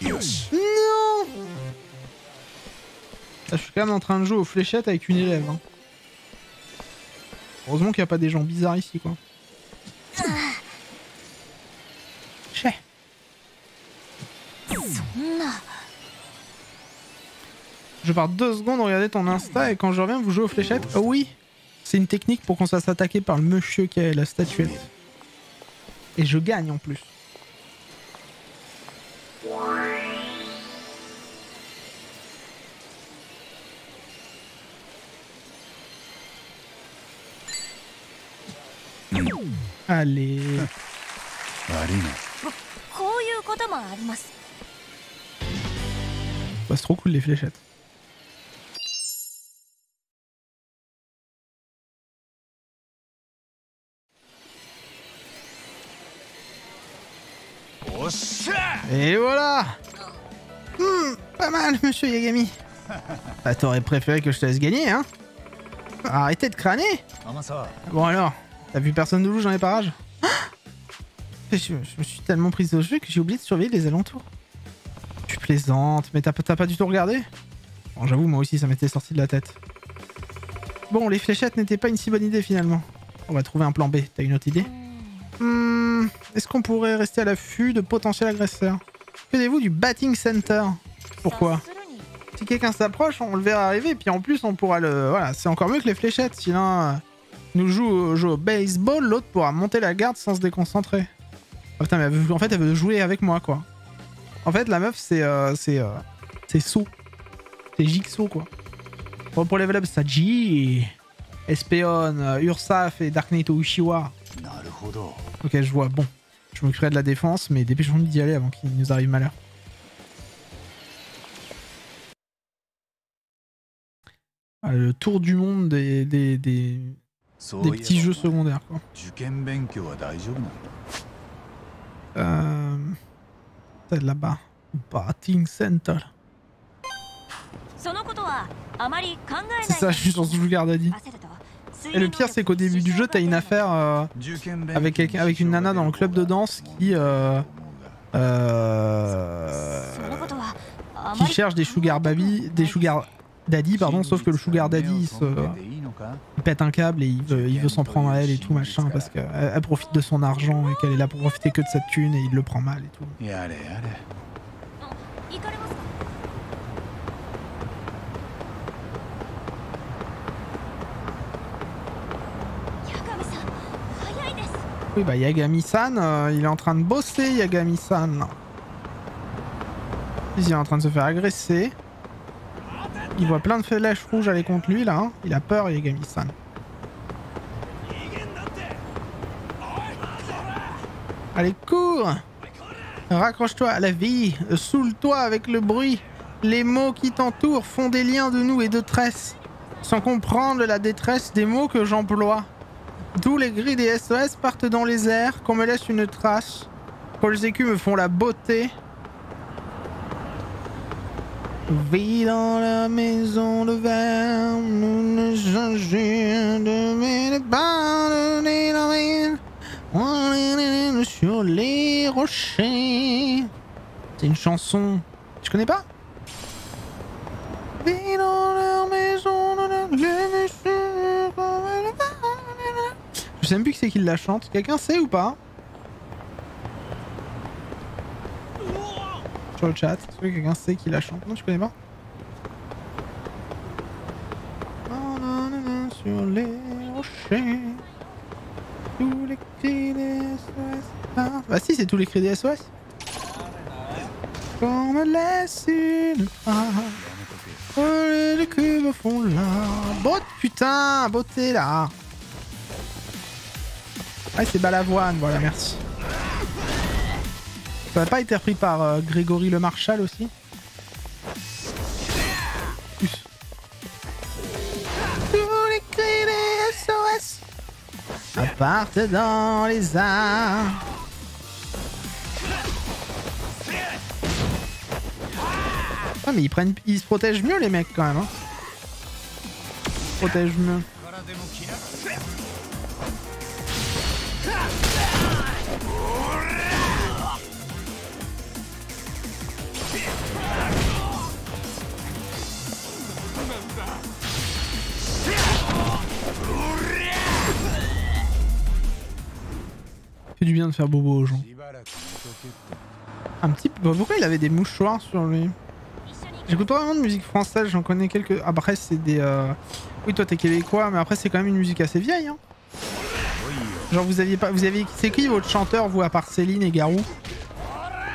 よし Non! Là, je suis quand même en train de jouer aux fléchettes avec une élève. Hein. Heureusement qu'il n'y a pas des gens bizarres ici, quoi. Chais. Je pars 2 secondes regarder ton Insta et quand je reviens, vous jouez aux fléchettes. Oh oui! C'est une technique pour qu'on se fasse attaquer par le monsieur qui a la statuette. Et je gagne en plus. Allez. 悪いな。こういうこともあります。 Bah, c'est trop cool les fléchettes. Et voilà. Pas mal, monsieur Yagami. Bah, t'aurais préféré que je te laisse gagner, hein? Arrêtez de crâner. Bon alors, t'as vu personne de louche dans les parages? Je me suis tellement prise au jeu que j'ai oublié de surveiller les alentours. Tu plaisantes, mais t'as pas du tout regardé? Bon, j'avoue, moi aussi, ça m'était sorti de la tête. Bon, les fléchettes n'étaient pas une si bonne idée finalement. On va trouver un plan B. T'as une autre idée? Est-ce qu'on pourrait rester à l'affût de potentiels agresseurs? Faisiez-vous du batting center? Pourquoi? Si quelqu'un s'approche, on le verra arriver, puis en plus, on pourra le... Voilà, c'est encore mieux que les fléchettes. Si l'un nous joue au baseball, l'autre pourra monter la garde sans se déconcentrer. Oh, putain, mais en fait, elle veut jouer avec moi, quoi. En fait, la meuf, c'est So. C'est Jigsaw, quoi. Bon, pour level up, c'est Ji, Espeon, Ursaf et Dark Knight Uchiwa. Ok, je vois. Bon, je m'occuperai de la défense, mais dépêchons-nous d'y aller avant qu'il nous arrive malheur. Ah, le tour du monde des petits jeux secondaires, quoi. C'est là-bas. Batting Center. C'est ça, je suis sur Sugar Daddy. Et le pire, c'est qu'au début du jeu, t'as une affaire avec une nana dans le club de danse qui cherche des sugar daddy, pardon, sauf que le sugar daddy il pète un câble et il veut s'en prendre à elle et tout machin parce qu'elle profite de son argent et qu'elle est là pour profiter que de cette thune et il le prend mal et tout. Oui bah Yagami-san, il est en train de bosser Yagami-san. Il est en train de se faire agresser. Il voit plein de flèches rouges aller contre lui là, hein. Il a peur Yagami-san. Allez cours. Raccroche-toi à la vie, saoule-toi avec le bruit. Les mots qui t'entourent font des liens de nous et de tresse, sans comprendre la détresse des mots que j'emploie. D'où les grilles des SOS partent dans les airs, qu'on me laisse une trace. Quand les écus me font la beauté. Vis dans la maison de verre, nous ne s'agit de mes pas sur les rochers. C'est une chanson. Tu connais pas? Vis dans la maison de Je sais même plus qui c'est qui la chante. Quelqu'un sait ou pas? Sur le chat, est-ce que quelqu'un sait qui la chante? Non, tu connais pas? Sur les rochers, tous les cris des SOS. Bah si, c'est tous les cris des SOS. Qu'on me laisse une trace, les cubes me font là. Botte, putain, beauté là. Ah, c'est Balavoine, voilà, merci. Ça n'a pas été repris par Grégory Le Marchal aussi? Plus. Tous les cris des SOS partent dans les airs. Ah mais ils se protègent mieux les mecs quand même, hein. Ils se protègent mieux. Fait du bien de faire bobo aux gens. Un petit peu. Pourquoi il avait des mouchoirs sur lui? J'écoute pas vraiment de musique française, j'en connais quelques. Après c'est des. Oui toi t'es québécois, mais après c'est quand même une musique assez vieille. Hein. Genre vous aviez pas. C'est qui votre chanteur vous à part Céline et Garou?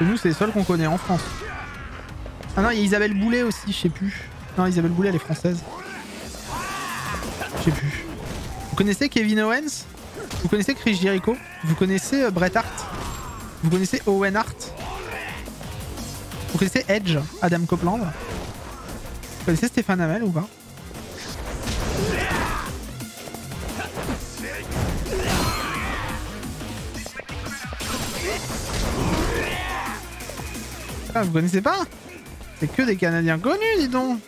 Et nous c'est les seuls qu'on connaît en France. Ah non il y a Isabelle Boulet aussi, je sais plus. Non Isabelle Boulet elle est française. Je sais plus. Vous connaissez Kevin Owens? Vous connaissez Chris Jericho? Vous connaissez Bret Hart? Vous connaissez Owen Hart? Vous connaissez Edge, Adam Copeland? Vous connaissez Stéphane Hamel ou pas? Ah, vous connaissez pas? C'est que des Canadiens connus, dis donc!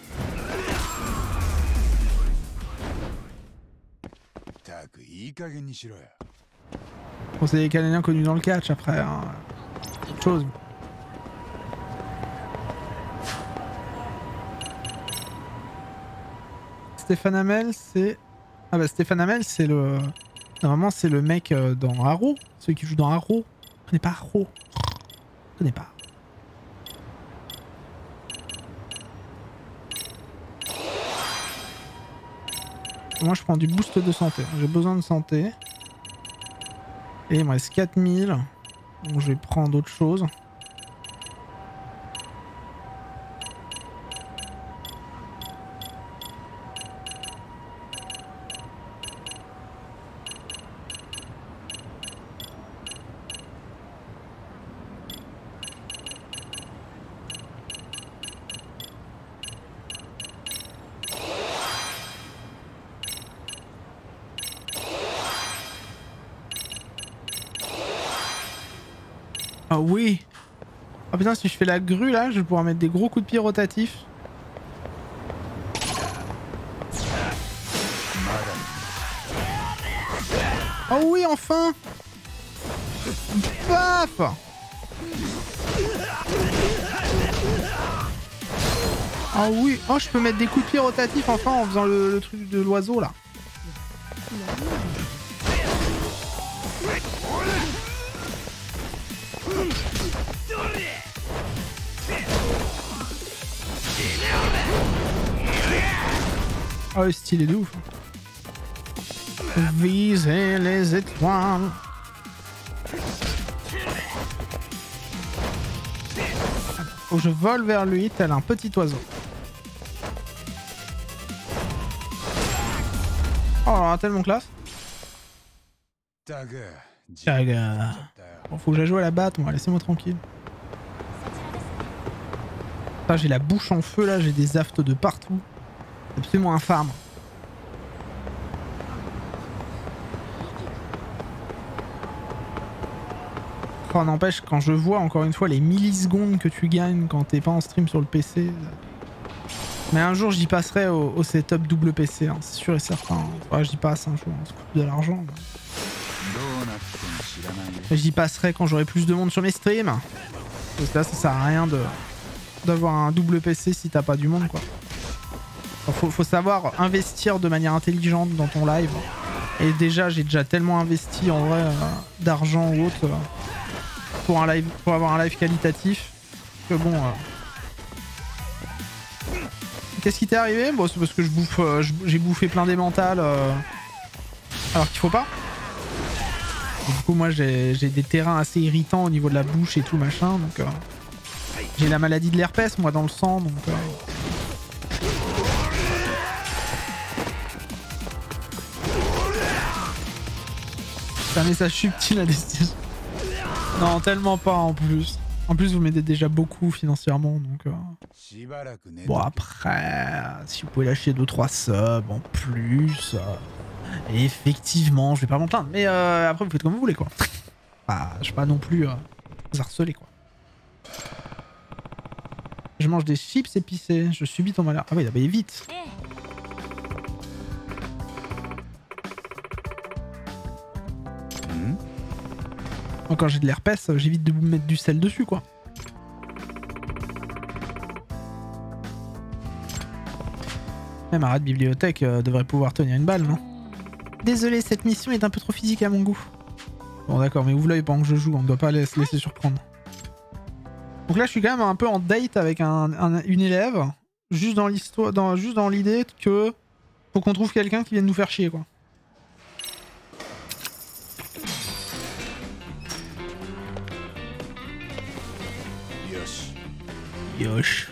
Bon, c'est des Canadiens connus dans le catch après, hein. Autre chose. Stéphane Hamel, c'est... Ah bah Stéphane Hamel, c'est le... Normalement, c'est le mec dans Arrow. Celui qui joue dans Arrow. Je connais pas Arrow. Je connais pas. Moi, je prends du boost de santé. J'ai besoin de santé. Et il me reste 4000. Donc, je vais prendre autre chose. Ah oui. Ah putain, si je fais la grue là, je vais pouvoir mettre des gros coups de pied rotatifs. Oh oui, enfin. Paf. Ah oui. Oh, je peux mettre des coups de pied rotatifs enfin en faisant le truc de l'oiseau là. Oh, le style est de ouf. Viser les étoiles. Faut que je vole vers lui tel un petit oiseau. Oh là là, tellement classe. Bon, faut que j'aille jouer à la batte, moi, laissez-moi tranquille. Ah, j'ai la bouche en feu là, j'ai des aftes de partout. C'est absolument infâme. Oh, n'empêche, quand je vois encore une fois les millisecondes que tu gagnes quand t'es pas en stream sur le PC. Mais un jour j'y passerai au setup double PC, hein, c'est sûr et certain. Ouais, j'y passe un jour, on se coupe de l'argent. J'y passerai quand j'aurai plus de monde sur mes streams. Parce que là ça sert à rien d'avoir un double PC si t'as pas du monde quoi. Faut savoir investir de manière intelligente dans ton live. Et déjà j'ai déjà tellement investi en vrai d'argent ou autre pour avoir un live qualitatif que bon. Qu'est-ce qui t'est arrivé? Bon, c'est parce que j'ai bouffé plein d'émental alors qu'il faut pas. Et du coup moi j'ai des terrains assez irritants au niveau de la bouche et tout machin donc j'ai la maladie de l'herpès moi dans le sang donc c'est un message subtil à destination. Non, tellement pas en plus. En plus, vous m'aidez déjà beaucoup financièrement, donc... Bon, après, si vous pouvez lâcher 2-3 subs en plus... effectivement, je vais pas m'en plaindre. Mais après, vous faites comme vous voulez, quoi. Bah, je vais pas non plus vous harceler, quoi. Je mange des chips épicés. Je subis ton malheur. Ah oui, bah, vite. Quand j'ai de l'herpès, j'évite de mettre du sel dessus, quoi. Même arrête bibliothèque devrait pouvoir tenir une balle, non? Désolé, cette mission est un peu trop physique à mon goût. Bon d'accord, mais ouvre l'œil pendant que je joue, on ne doit pas se laisser surprendre. Donc là, je suis quand même un peu en date avec une élève, juste dans l'histoire, juste dans l'idée que faut qu'on trouve quelqu'un qui vienne nous faire chier, quoi. Yosh.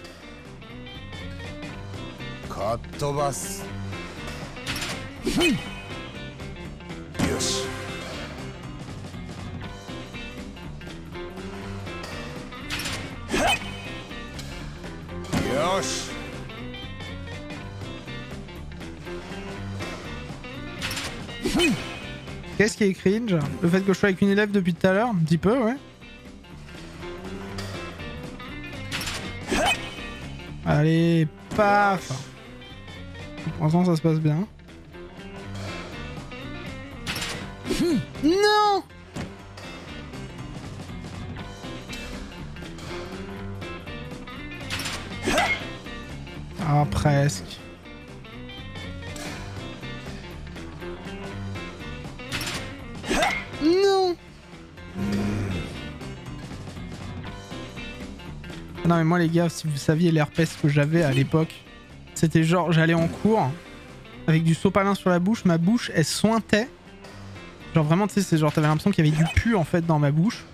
Qu'est-ce qui est cringe? Le fait que je sois avec une élève depuis tout à l'heure? Un petit peu, ouais. Allez, paf! Pour l'instant, ça se passe bien. Non! Ah, presque. Non! Non mais moi les gars, si vous saviez l'herpès que j'avais à l'époque, c'était genre j'allais en cours avec du sopalin sur la bouche, ma bouche elle sointait. Genre vraiment tu sais, c'est genre t'avais l'impression qu'il y avait du pu en fait dans ma bouche.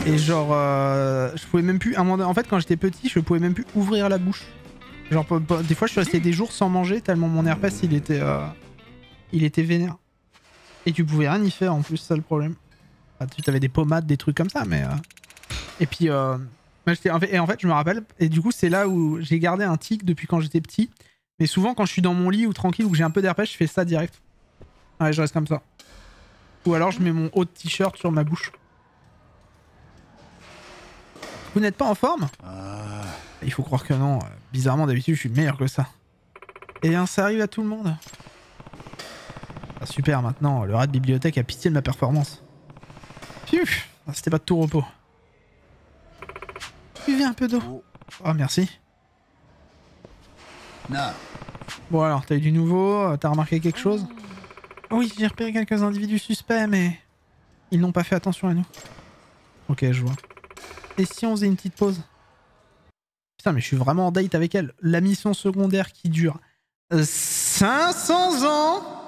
Et genre je pouvais même plus, en fait quand j'étais petit je pouvais même plus ouvrir la bouche. Genre des fois je suis resté des jours sans manger tellement mon herpès il était vénère. Et tu pouvais rien y faire en plus, c'est ça le problème. Enfin, tu avais des pommades, des trucs comme ça mais... Et puis... Et en fait, je me rappelle, et du coup, c'est là où j'ai gardé un tic depuis quand j'étais petit. Mais souvent, quand je suis dans mon lit ou tranquille ou que j'ai un peu d'herpès, je fais ça direct. Ouais, je reste comme ça. Ou alors, je mets mon haut de t-shirt sur ma bouche. Vous n'êtes pas en forme? Il faut croire que non. Bizarrement, d'habitude, je suis meilleur que ça. Et bien, ça arrive à tout le monde. Ah, super, maintenant, le rat de bibliothèque a pitié de ma performance. Pfiou, c'était pas de tout repos. Buvez un peu d'eau. Oh, merci. Bon alors, t'as eu du nouveau, t'as remarqué quelque chose? Oui, j'ai repéré quelques individus suspects, mais... ils n'ont pas fait attention à nous. Ok, je vois. Et si on faisait une petite pause? Putain, mais je suis vraiment en date avec elle. La mission secondaire qui dure 500 ans.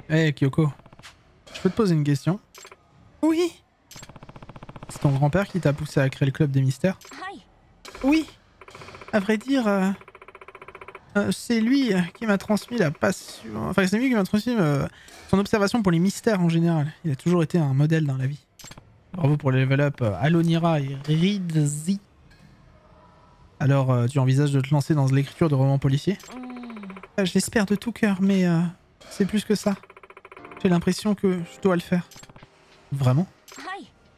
Hey Kyoko, je peux te poser une question? Oui. C'est ton grand-père qui t'a poussé à créer le club des mystères? Oui. À vrai dire, c'est lui qui m'a transmis la passion... Enfin, c'est lui qui m'a transmis son observation pour les mystères en général. Il a toujours été un modèle dans la vie. Bravo pour le level up Alonira et Ridzi. Alors, tu envisages de te lancer dans l'écriture de romans policiers? Je l'espère de tout cœur, mais c'est plus que ça. J'ai l'impression que je dois le faire. Vraiment?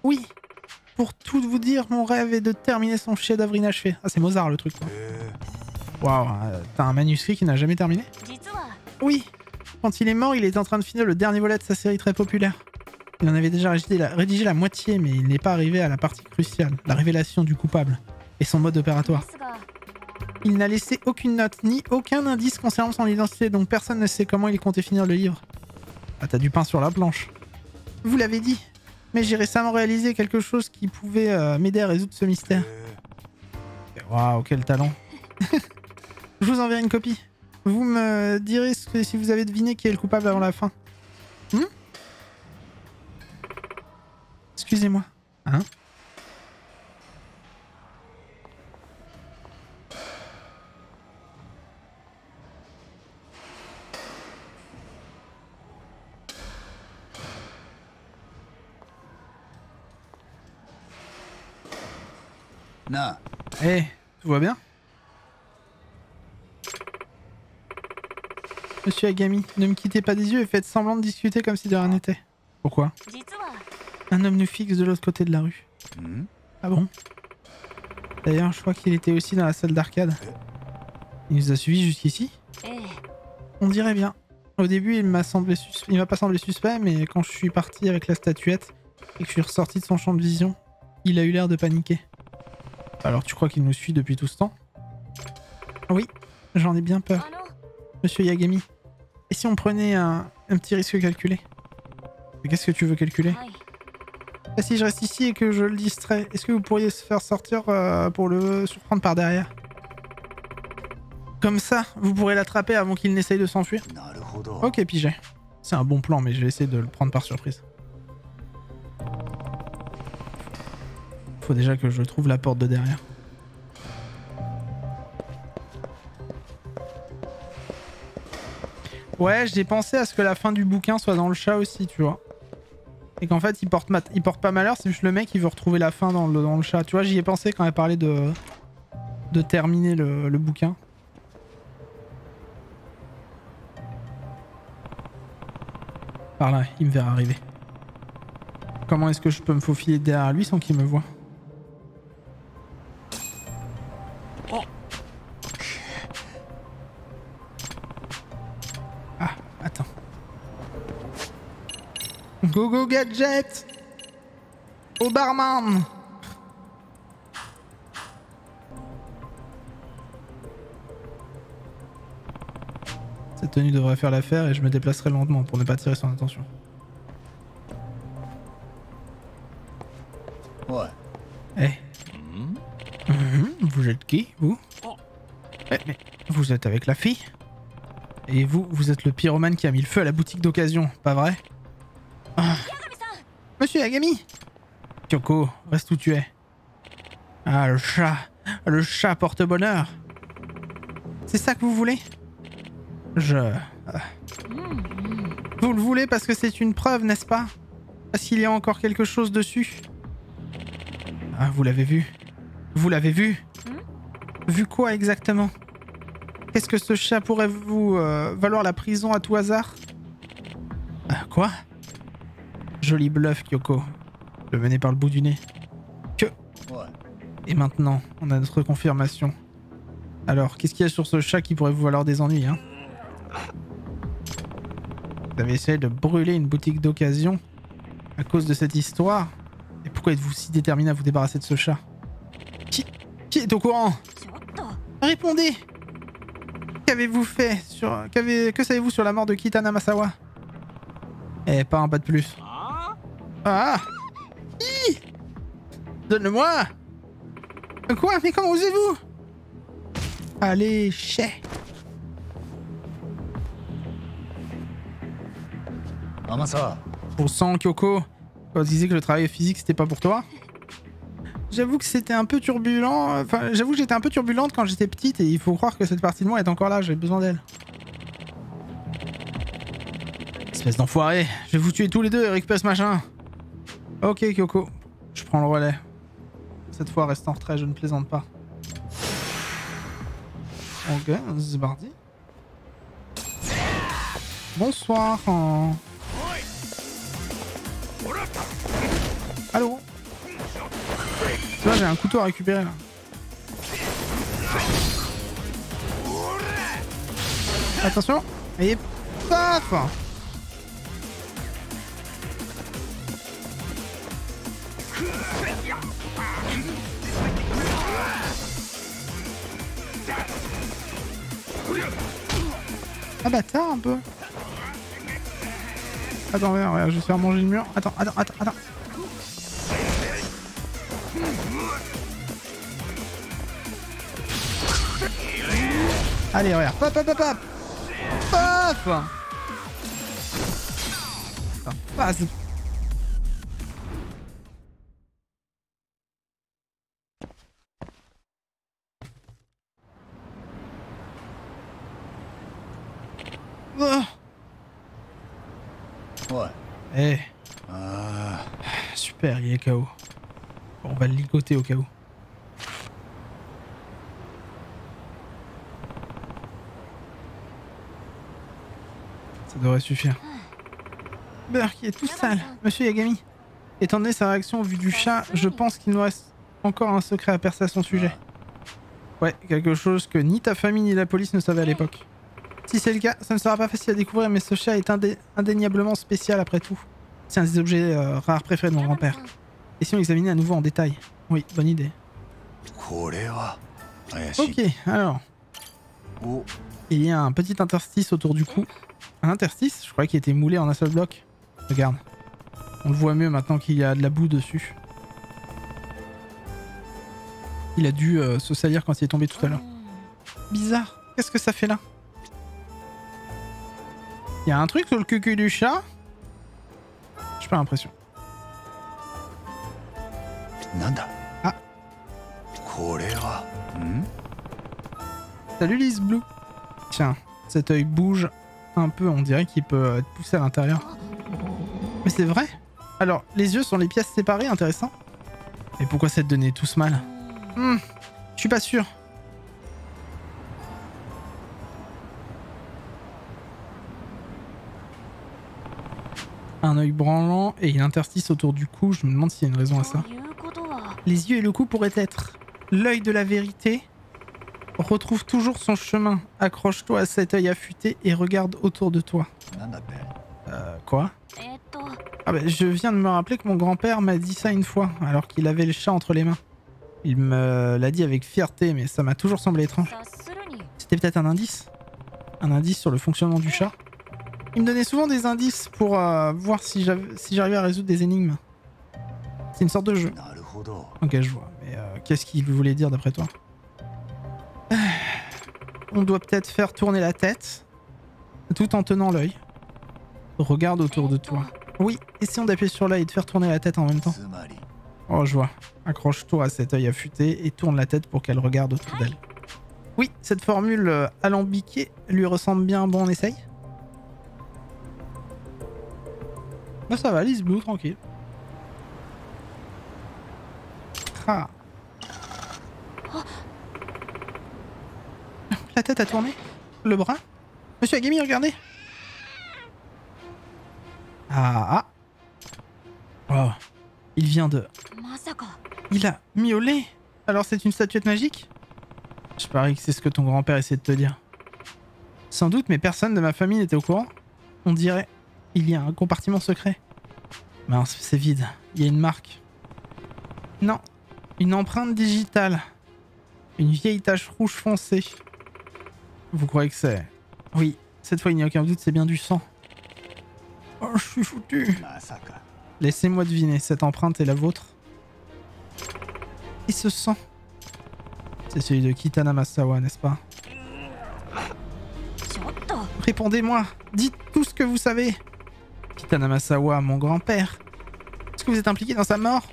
Oui. Pour tout vous dire, mon rêve est de terminer son chef-d'œuvre inachevé. Ah, c'est Mozart le truc, quoi. Waouh, t'as un manuscrit qui n'a jamais terminé? Oui. Quand il est mort, il était en train de finir le dernier volet de sa série très populaire. Il en avait déjà rédigé la moitié, mais il n'est pas arrivé à la partie cruciale, la révélation du coupable et son mode opératoire. Il n'a laissé aucune note, ni aucun indice concernant son identité, donc personne ne sait comment il comptait finir le livre. Ah, t'as du pain sur la planche. Vous l'avez dit, mais j'ai récemment réalisé quelque chose qui pouvait m'aider à résoudre ce mystère. Waouh, quel talent. Je vous enverrai une copie. Vous me direz si vous avez deviné qui est le coupable avant la fin. Excusez-moi. Hein? Hey, tout va bien? Monsieur Agami, ne me quittez pas des yeux et faites semblant de discuter comme si de rien n'était. Pourquoi? Un homme nous fixe de l'autre côté de la rue. Ah bon? D'ailleurs, je crois qu'il était aussi dans la salle d'arcade. Il nous a suivis jusqu'ici? On dirait bien. Au début, il m'a pas semblé suspect, mais quand je suis parti avec la statuette et que je suis ressorti de son champ de vision, il a eu l'air de paniquer. Alors tu crois qu'il nous suit depuis tout ce temps? Oui, j'en ai bien peur. Monsieur Yagami, et si on prenait un petit risque calculé? Qu'est-ce que tu veux calculer? Et si je reste ici et que je le distrais, est-ce que vous pourriez se faire sortir pour le surprendre par derrière? Comme ça, vous pourrez l'attraper avant qu'il n'essaye de s'enfuir? Ok, pigé. C'est un bon plan, mais je vais essayer de le prendre par surprise. Faut déjà que je trouve la porte de derrière. Ouais, j'ai pensé à ce que la fin du bouquin soit dans le chat aussi, tu vois. Et qu'en fait, il porte pas malheur, c'est juste le mec qui veut retrouver la fin dans le chat. Tu vois, j'y ai pensé quand elle parlait de terminer le bouquin. Par là, il me verra arriver. Comment est-ce que je peux me faufiler derrière lui sans qu'il me voie? Ah, attends. Go go gadget! Au barman! Cette tenue devrait faire l'affaire et je me déplacerai lentement pour ne pas attirer son attention. Ouais. Eh. Vous êtes qui, vous? Eh, mais vous êtes avec la fille? Et vous, vous êtes le pyromane qui a mis le feu à la boutique d'occasion, pas vrai? Ah. Monsieur Yagami! Kyoko, reste où tu es. Ah, le chat! Le chat porte bonheur! C'est ça que vous voulez? Vous le voulez parce que c'est une preuve, n'est-ce pas? Parce qu'il y a encore quelque chose dessus. Ah, vous l'avez vu? Vous l'avez vu? Vu quoi exactement? Qu'est-ce que ce chat pourrait vous valoir la prison à tout hasard? Ah, quoi? Joli bluff, Kyoko. Le mener par le bout du nez. Que... Ouais. Et maintenant, on a notre confirmation. Alors, qu'est-ce qu'il y a sur ce chat qui pourrait vous valoir des ennuis, hein? Vous avez essayé de brûler une boutique d'occasion à cause de cette histoire? Et pourquoi êtes-vous si déterminé à vous débarrasser de ce chat? Qui est au courant? Répondez! Qu'avez-vous fait sur... Que savez-vous sur la mort de Kitana Masawa? Eh, pas un pas de plus. Ah! Hi! Donne-le-moi! Quoi? Mais comment osez-vous? Allez, chais! Amasa. Au sang, Kyoko. Quand tu disais que le travail physique c'était pas pour toi? J'avoue que c'était un peu turbulent. Enfin, j'avoue que j'étais un peu turbulente quand j'étais petite et il faut croire que cette partie de moi est encore là, j'ai besoin d'elle. Espèce d'enfoiré, je vais vous tuer tous les deux et récupérer ce machin. Ok, Kyoko, je prends le relais. Cette fois, reste en retrait, je ne plaisante pas. Ok, c'est parti. Bonsoir. Allô? Tu vois, j'ai un couteau à récupérer là. Attention. Et paf! Ah bâtard un peu. Attends, regarde, je vais faire manger le mur. Attends. Allez, regarde. Paf! Paf! Putain, passe. Ouais. Eh. Ah. Super, il est KO. Bon, on va le ligoter au cas où. Ça devrait suffire. Beurre qui est tout sale. Monsieur Yagami. Étant donné sa réaction au vu du chat, je pense qu'il nous reste encore un secret à percer à son sujet. Ouais, quelque chose que ni ta famille ni la police ne savaient à l'époque. Si c'est le cas, ça ne sera pas facile à découvrir, mais ce chat est indéniablement spécial après tout. C'est un des objets rares préférés de mon grand-père. Et si on l'examinait à nouveau en détail? Oui, bonne idée. Ok, alors. Il y a un petit interstice autour du cou. Un interstice? Je croyais qu'il était moulé en un seul bloc. Regarde. On le voit mieux maintenant qu'il y a de la boue dessus. Il a dû se salir quand il est tombé tout à l'heure. Bizarre. Qu'est-ce que ça fait là? Il y a un truc sur le cul du chat? J'ai pas l'impression. Nanda. Ah. Salut Liz Blue. Tiens, cet œil bouge Un peu, on dirait qu'il peut être poussé à l'intérieur. Mais c'est vrai. Alors, les yeux sont les pièces séparées, intéressant. Mais pourquoi cette donnée tous mal? Je suis pas sûr. Un œil branlant et une interstice autour du cou, je me demande s'il y a une raison à ça. Les yeux et le cou pourraient être l'œil de la vérité. Retrouve toujours son chemin. Accroche-toi à cet œil affûté et regarde autour de toi. Quoi? Ah bah, je viens de me rappeler que mon grand-père m'a dit ça une fois, alors qu'il avait le chat entre les mains. Il me l'a dit avec fierté, mais ça m'a toujours semblé étrange. C'était peut-être un indice? Un indice sur le fonctionnement du chat? Il me donnait souvent des indices pour voir si j'arrivais à résoudre des énigmes. C'est une sorte de jeu. Ok, je vois. Mais qu'est-ce qu'il voulait dire d'après toi? On doit peut-être faire tourner la tête, tout en tenant l'œil. Regarde autour de toi. Oui, essayons d'appuyer sur l'œil et de faire tourner la tête en même temps. Oh, je vois. Accroche-toi à cet œil affûté et tourne la tête pour qu'elle regarde autour d'elle. Oui, cette formule alambiquée lui ressemble bien. Bon, on essaye? Bah ça va, Lise Blue, tranquille. Ah. La tête a tourné? Le bras? Monsieur Agami, regardez! Ah. Oh. Il vient de... Il a miaulé. Alors c'est une statuette magique? Je parie que c'est ce que ton grand-père essaie de te dire. Sans doute, mais personne de ma famille n'était au courant. On dirait... Il y a un compartiment secret. Mince, c'est vide. Il y a une marque. Non. Une empreinte digitale. Une vieille tache rouge foncée. Vous croyez que c'est... Oui, cette fois il n'y a aucun doute, c'est bien du sang. Oh, je suis foutu. Laissez-moi deviner, cette empreinte est la vôtre. Et ce sang? C'est celui de Kitana Masawa, n'est-ce pas? Répondez-moi. Dites tout ce que vous savez. Kitana Masawa, mon grand-père. Est-ce que vous êtes impliqué dans sa mort?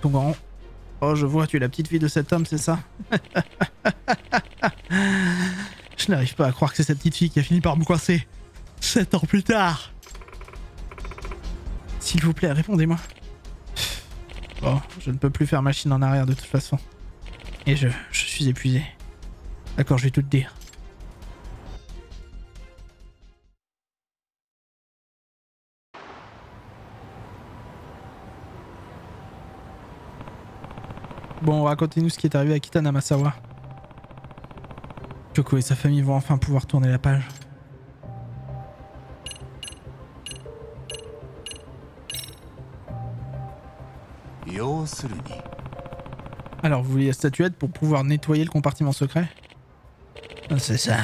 Ton grand... Oh, je vois, tu es la petite fille de cet homme, c'est ça? Je n'arrive pas à croire que c'est cette petite fille qui a fini par me coincer. 7 ans plus tard. S'il vous plaît, répondez-moi. Bon, je ne peux plus faire machine en arrière de toute façon. Et je suis épuisé. D'accord, je vais tout te dire. Bon, racontez-nous ce qui est arrivé à Kitana Masawa. Kyoko et sa famille vont enfin pouvoir tourner la page. Alors, vous voulez la statuette pour pouvoir nettoyer le compartiment secret? C'est ça.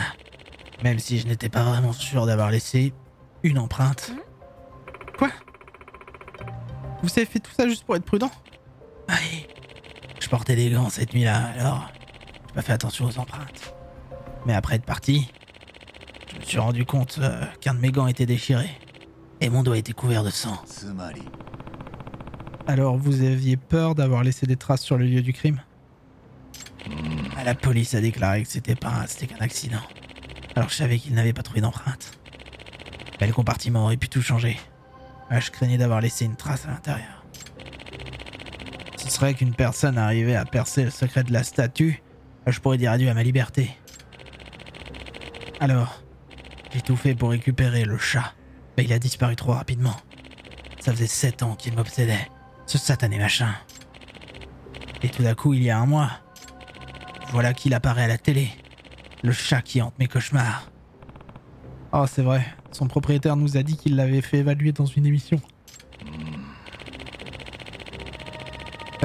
Même si je n'étais pas vraiment sûr d'avoir laissé une empreinte. Quoi? Vous avez fait tout ça juste pour être prudent? Oui. Je portais des gants cette nuit-là, alors j'ai pas fait attention aux empreintes. Mais après être parti, je me suis rendu compte qu'un de mes gants était déchiré. Et mon doigt était couvert de sang. Alors vous aviez peur d'avoir laissé des traces sur le lieu du crime? La police a déclaré que c'était qu'un accident. Alors je savais qu'ils n'avaient pas trouvé d'empreinte. Mais le compartiment aurait pu tout changer. Je craignais d'avoir laissé une trace à l'intérieur. Ce serait qu'une personne arrivait à percer le secret de la statue, je pourrais dire adieu à ma liberté. Alors, j'ai tout fait pour récupérer le chat, mais il a disparu trop rapidement. Ça faisait 7 ans qu'il m'obsédait, ce satané machin. Et tout d'un coup, il y a un mois, voilà qu'il apparaît à la télé. Le chat qui hante mes cauchemars. Oh, c'est vrai, son propriétaire nous a dit qu'il l'avait fait évaluer dans une émission.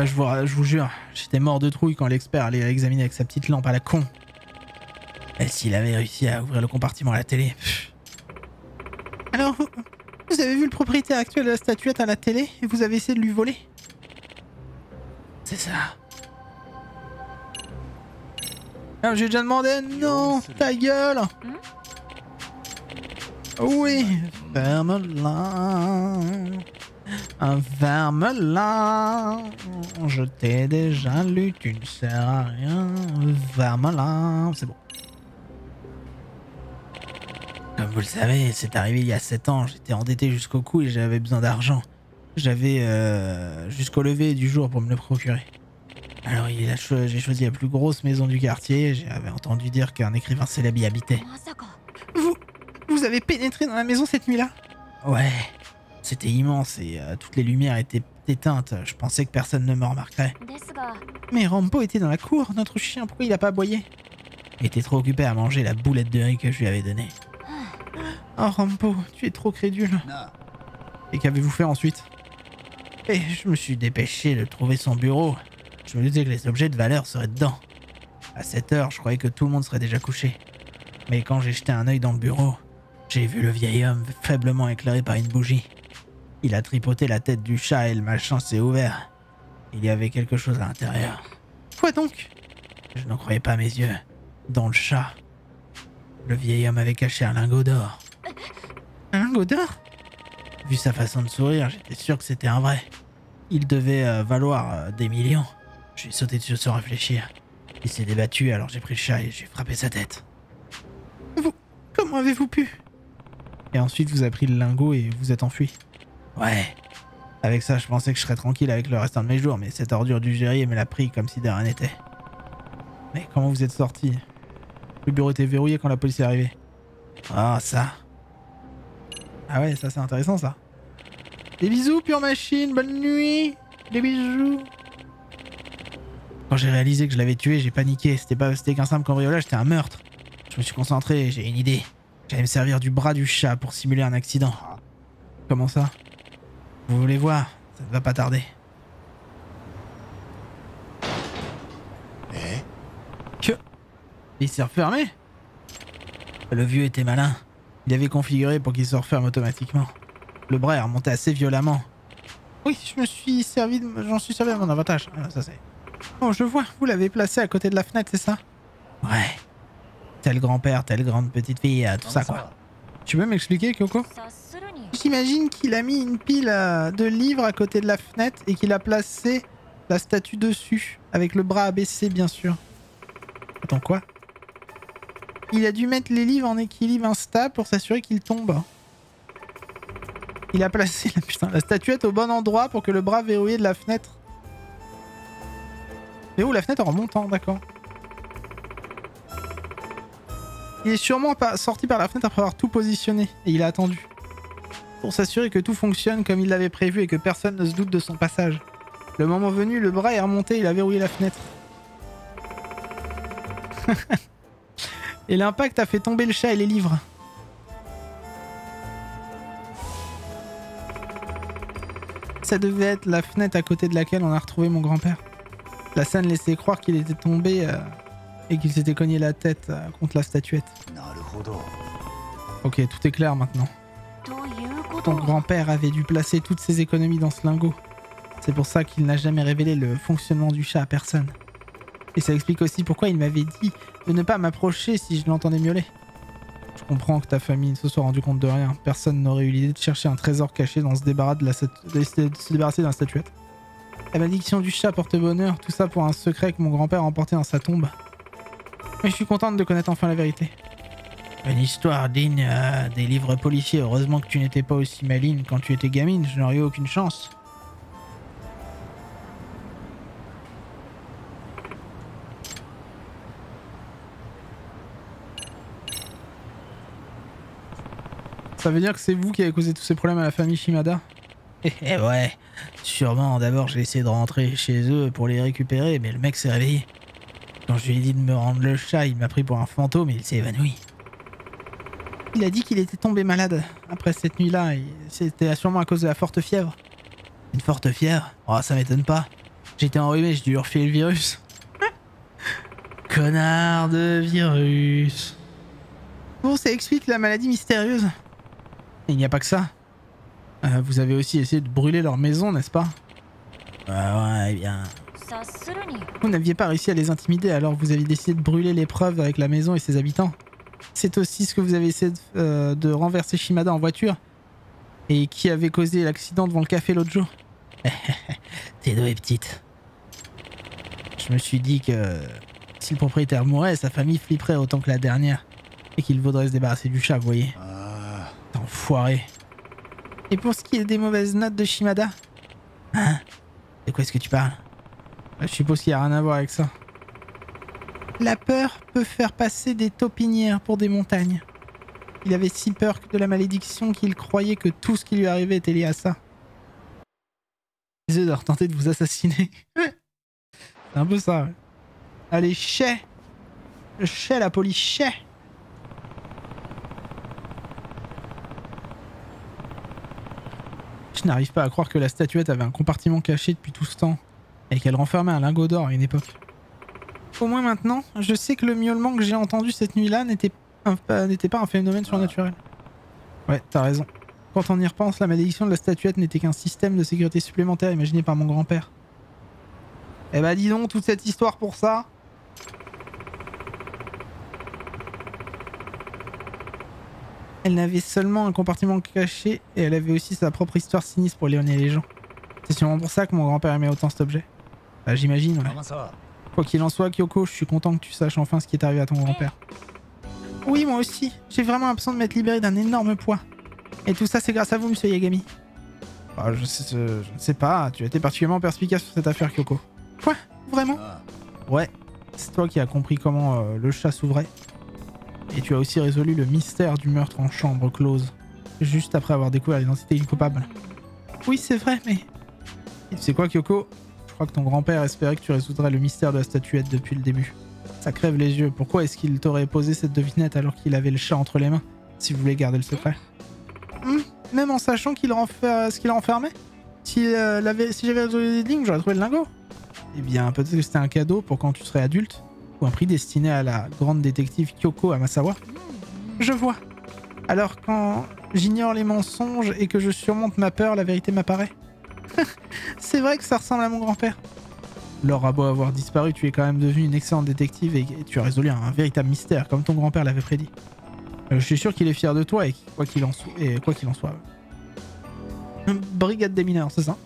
Je vous jure, j'étais mort de trouille quand l'expert allait l'examiner avec sa petite lampe à la con. Et s'il avait réussi à ouvrir le compartiment à la télé... Alors, vous avez vu le propriétaire actuel de la statuette à la télé et vous avez essayé de lui voler? C'est ça. Alors j'ai déjà demandé... Non, ta gueule. Oui, ferme-la. Ferme-la. Je t'ai déjà lu, tu ne sers à rien. Ferme-la. C'est bon. Comme vous le savez, c'est arrivé il y a 7 ans. J'étais endetté jusqu'au cou et j'avais besoin d'argent. J'avais jusqu'au lever du jour pour me le procurer. Alors j'ai choisi la plus grosse maison du quartier. J'avais entendu dire qu'un écrivain célèbre y habitait. Vous avez pénétré dans la maison cette nuit-là? Ouais, c'était immense et toutes les lumières étaient éteintes. Je pensais que personne ne me remarquerait. Mais Rampo était dans la cour, notre chien, pourquoi il a pas aboyé? Il était trop occupé à manger la boulette de riz que je lui avais donnée. Oh Rampo, tu es trop crédule. Et qu'avez-vous fait ensuite? Et je me suis dépêché de trouver son bureau. Je me disais que les objets de valeur seraient dedans. À 7 heures, je croyais que tout le monde serait déjà couché. Mais quand j'ai jeté un œil dans le bureau, j'ai vu le vieil homme faiblement éclairé par une bougie. Il a tripoté la tête du chat et le machin s'est ouvert. Il y avait quelque chose à l'intérieur. Quoi donc? Je n'en croyais pas mes yeux. Dans le chat, le vieil homme avait caché un lingot d'or. Un lingot d'or? Vu sa façon de sourire, j'étais sûr que c'était un vrai. Il devait valoir des millions. Je suis sauté dessus sans réfléchir. Il s'est débattu, alors j'ai pris le chat et j'ai frappé sa tête. Comment avez-vous pu? Et ensuite vous avez pris le lingot et vous êtes enfui. Ouais. Avec ça, je pensais que je serais tranquille avec le restant de mes jours, mais cette ordure du gérier me l'a pris comme si de rien n'était. Mais comment vous êtes sorti? Le bureau était verrouillé quand la police est arrivée. Ah, ça. Ah ouais, ça c'est intéressant ça. Des bisous, Pure Machine, bonne nuit. Des bisous. Quand j'ai réalisé que je l'avais tué, j'ai paniqué. C'était qu'un simple cambriolage, c'était un meurtre. Je me suis concentré et j'ai une idée. J'allais me servir du bras du chat pour simuler un accident. Comment ça? Vous voulez voir? Ça ne va pas tarder. Que? Il s'est refermé? Le vieux était malin. Il avait configuré pour qu'il se referme automatiquement. Le bras est remonté assez violemment. Oui, j'en suis servi à mon avantage. Ah, ça c'est... Oh, je vois, vous l'avez placé à côté de la fenêtre, c'est ça? Ouais. Tel grand-père, telle grande petite fille, tout ça quoi. Tu peux m'expliquer, Kyoko? J'imagine qu'il a mis une pile de livres à côté de la fenêtre et qu'il a placé la statue dessus, avec le bras abaissé bien sûr. Attends, quoi? Il a dû mettre les livres en équilibre instable pour s'assurer qu'ils tombent. Il a placé la statuette au bon endroit pour que le bras verrouillé de la fenêtre... Mais où la fenêtre en remontant, d'accord. Il est sûrement sorti par la fenêtre après avoir tout positionné et il a attendu. Pour s'assurer que tout fonctionne comme il l'avait prévu et que personne ne se doute de son passage. Le moment venu, le bras est remonté et il a verrouillé la fenêtre. Et l'impact a fait tomber le chat et les livres. Ça devait être la fenêtre à côté de laquelle on a retrouvé mon grand-père. La scène laissait croire qu'il était tombé et qu'il s'était cogné la tête contre la statuette. Ok, tout est clair maintenant. Ton grand-père avait dû placer toutes ses économies dans ce lingot. C'est pour ça qu'il n'a jamais révélé le fonctionnement du chat à personne. Et ça explique aussi pourquoi il m'avait dit de ne pas m'approcher si je l'entendais miauler. Je comprends que ta famille ne se soit rendu compte de rien. Personne n'aurait eu l'idée de chercher un trésor caché dans ce débarras de se débarrasser de la statuette. La malédiction du chat porte bonheur, tout ça pour un secret que mon grand-père a emporté dans sa tombe. Mais je suis contente de connaître enfin la vérité. Une histoire digne des livres policiers. Heureusement que tu n'étais pas aussi maligne quand tu étais gamine, je n'aurais eu aucune chance. Ça veut dire que c'est vous qui avez causé tous ces problèmes à la famille Shimada? Eh ouais, sûrement. D'abord j'ai essayé de rentrer chez eux pour les récupérer, mais le mec s'est réveillé. Quand je lui ai dit de me rendre le chat, il m'a pris pour un fantôme et il s'est évanoui. Il a dit qu'il était tombé malade après cette nuit-là et c'était sûrement à cause de la forte fièvre. Une forte fièvre? Oh, ça m'étonne pas. J'étais enrhumé, j'ai dû refiler le virus. Connard de virus. Bon, ça explique la maladie mystérieuse. Et il n'y a pas que ça. Vous avez aussi essayé de brûler leur maison, n'est-ce pas? Ouais, eh bien... Vous n'aviez pas réussi à les intimider, alors vous avez décidé de brûler les preuves avec la maison et ses habitants. C'est aussi ce que vous avez essayé de renverser Shimada en voiture. Et qui avait causé l'accident devant le café l'autre jour. T'es douée, petite. Je me suis dit que si le propriétaire mourait, sa famille flipperait autant que la dernière. Et qu'il vaudrait se débarrasser du chat, vous voyez. Enfoiré. Et pour ce qui est des mauvaises notes de Shimada? Hein? De quoi est-ce que tu parles? Je suppose qu'il n'y a rien à voir avec ça. La peur peut faire passer des taupinières pour des montagnes. Il avait si peur de la malédiction qu'il croyait que tout ce qui lui arrivait était lié à ça. Ils ont tenté de vous assassiner. C'est un peu ça. Ouais. Allez, chais! Chais, la police, chais! Je n'arrive pas à croire que la statuette avait un compartiment caché depuis tout ce temps et qu'elle renfermait un lingot d'or à une époque. Au moins maintenant, je sais que le miaulement que j'ai entendu cette nuit-là n'était pas un phénomène surnaturel. Ouais, t'as raison. Quand on y repense, la malédiction de la statuette n'était qu'un système de sécurité supplémentaire imaginé par mon grand-père. Eh bah dis donc, toute cette histoire pour ça. Elle n'avait seulement un compartiment caché et elle avait aussi sa propre histoire sinistre pour éloigner les gens. C'est sûrement pour ça que mon grand-père aimait autant cet objet. Bah j'imagine, ouais. Quoi qu'il en soit, Kyoko, je suis content que tu saches enfin ce qui est arrivé à ton grand-père. Oui, moi aussi. J'ai vraiment l'impression de m'être libéré d'un énorme poids. Et tout ça, c'est grâce à vous, monsieur Yagami. Bah, je ne sais pas. Tu as été particulièrement perspicace sur cette affaire, Kyoko. Quoi? Vraiment? Ouais. C'est toi qui as compris comment le chat s'ouvrait. Et tu as aussi résolu le mystère du meurtre en chambre close. Juste après avoir découvert l'identité du coupable. Oui, c'est vrai, mais... Et tu sais quoi, Kyoko? Je crois que ton grand-père espérait que tu résoudrais le mystère de la statuette depuis le début. Ça crève les yeux. Pourquoi est-ce qu'il t'aurait posé cette devinette alors qu'il avait le chat entre les mains? Si vous voulez garder le secret. Même en sachant ce qu'il renfermait? Si j'avais résolu l'énigme, j'aurais trouvé le lingot. Eh bien, peut-être que c'était un cadeau pour quand tu serais adulte. Ou un prix destiné à la grande détective Kyoko Amasawa. Je vois. Alors quand j'ignore les mensonges et que je surmonte ma peur, la vérité m'apparaît. C'est vrai que ça ressemble à mon grand-père. Laure a beau avoir disparu, tu es quand même devenue une excellente détective et tu as résolu un véritable mystère, comme ton grand-père l'avait prédit. Je suis sûr qu'il est fier de toi et quoi qu'il en soit. Brigade des mineurs, c'est ça?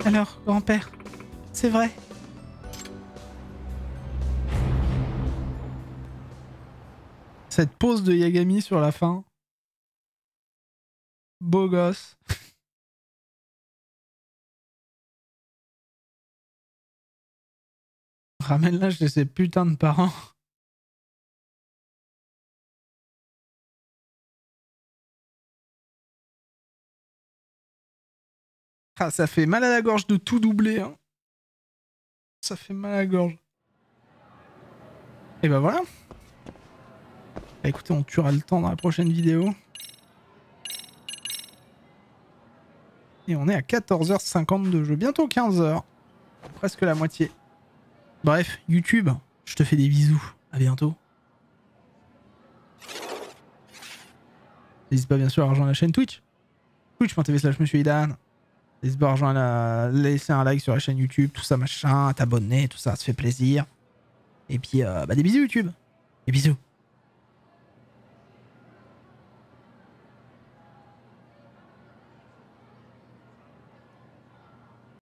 Alors, grand-père, c'est vrai. Cette pause de Yagami sur la fin. Beau gosse. Ramène l'âge de ses putains de parents. Ah, ça fait mal à la gorge de tout doubler. Hein. Ça fait mal à la gorge. Et bah voilà. Bah écoutez, on tuera le temps dans la prochaine vidéo. Et on est à 14h52 de jeu. Bientôt 15h. Presque la moitié. Bref, YouTube, je te fais des bisous. À bientôt. N'hésite pas bien sûr à rejoindre la chaîne Twitch. Twitch.tv/MonsieurIdan. N'hésite pas à rejoindre laisser un like sur la chaîne YouTube, tout ça machin, à t'abonner, tout ça, ça fait plaisir. Et puis, des bisous YouTube. Des bisous.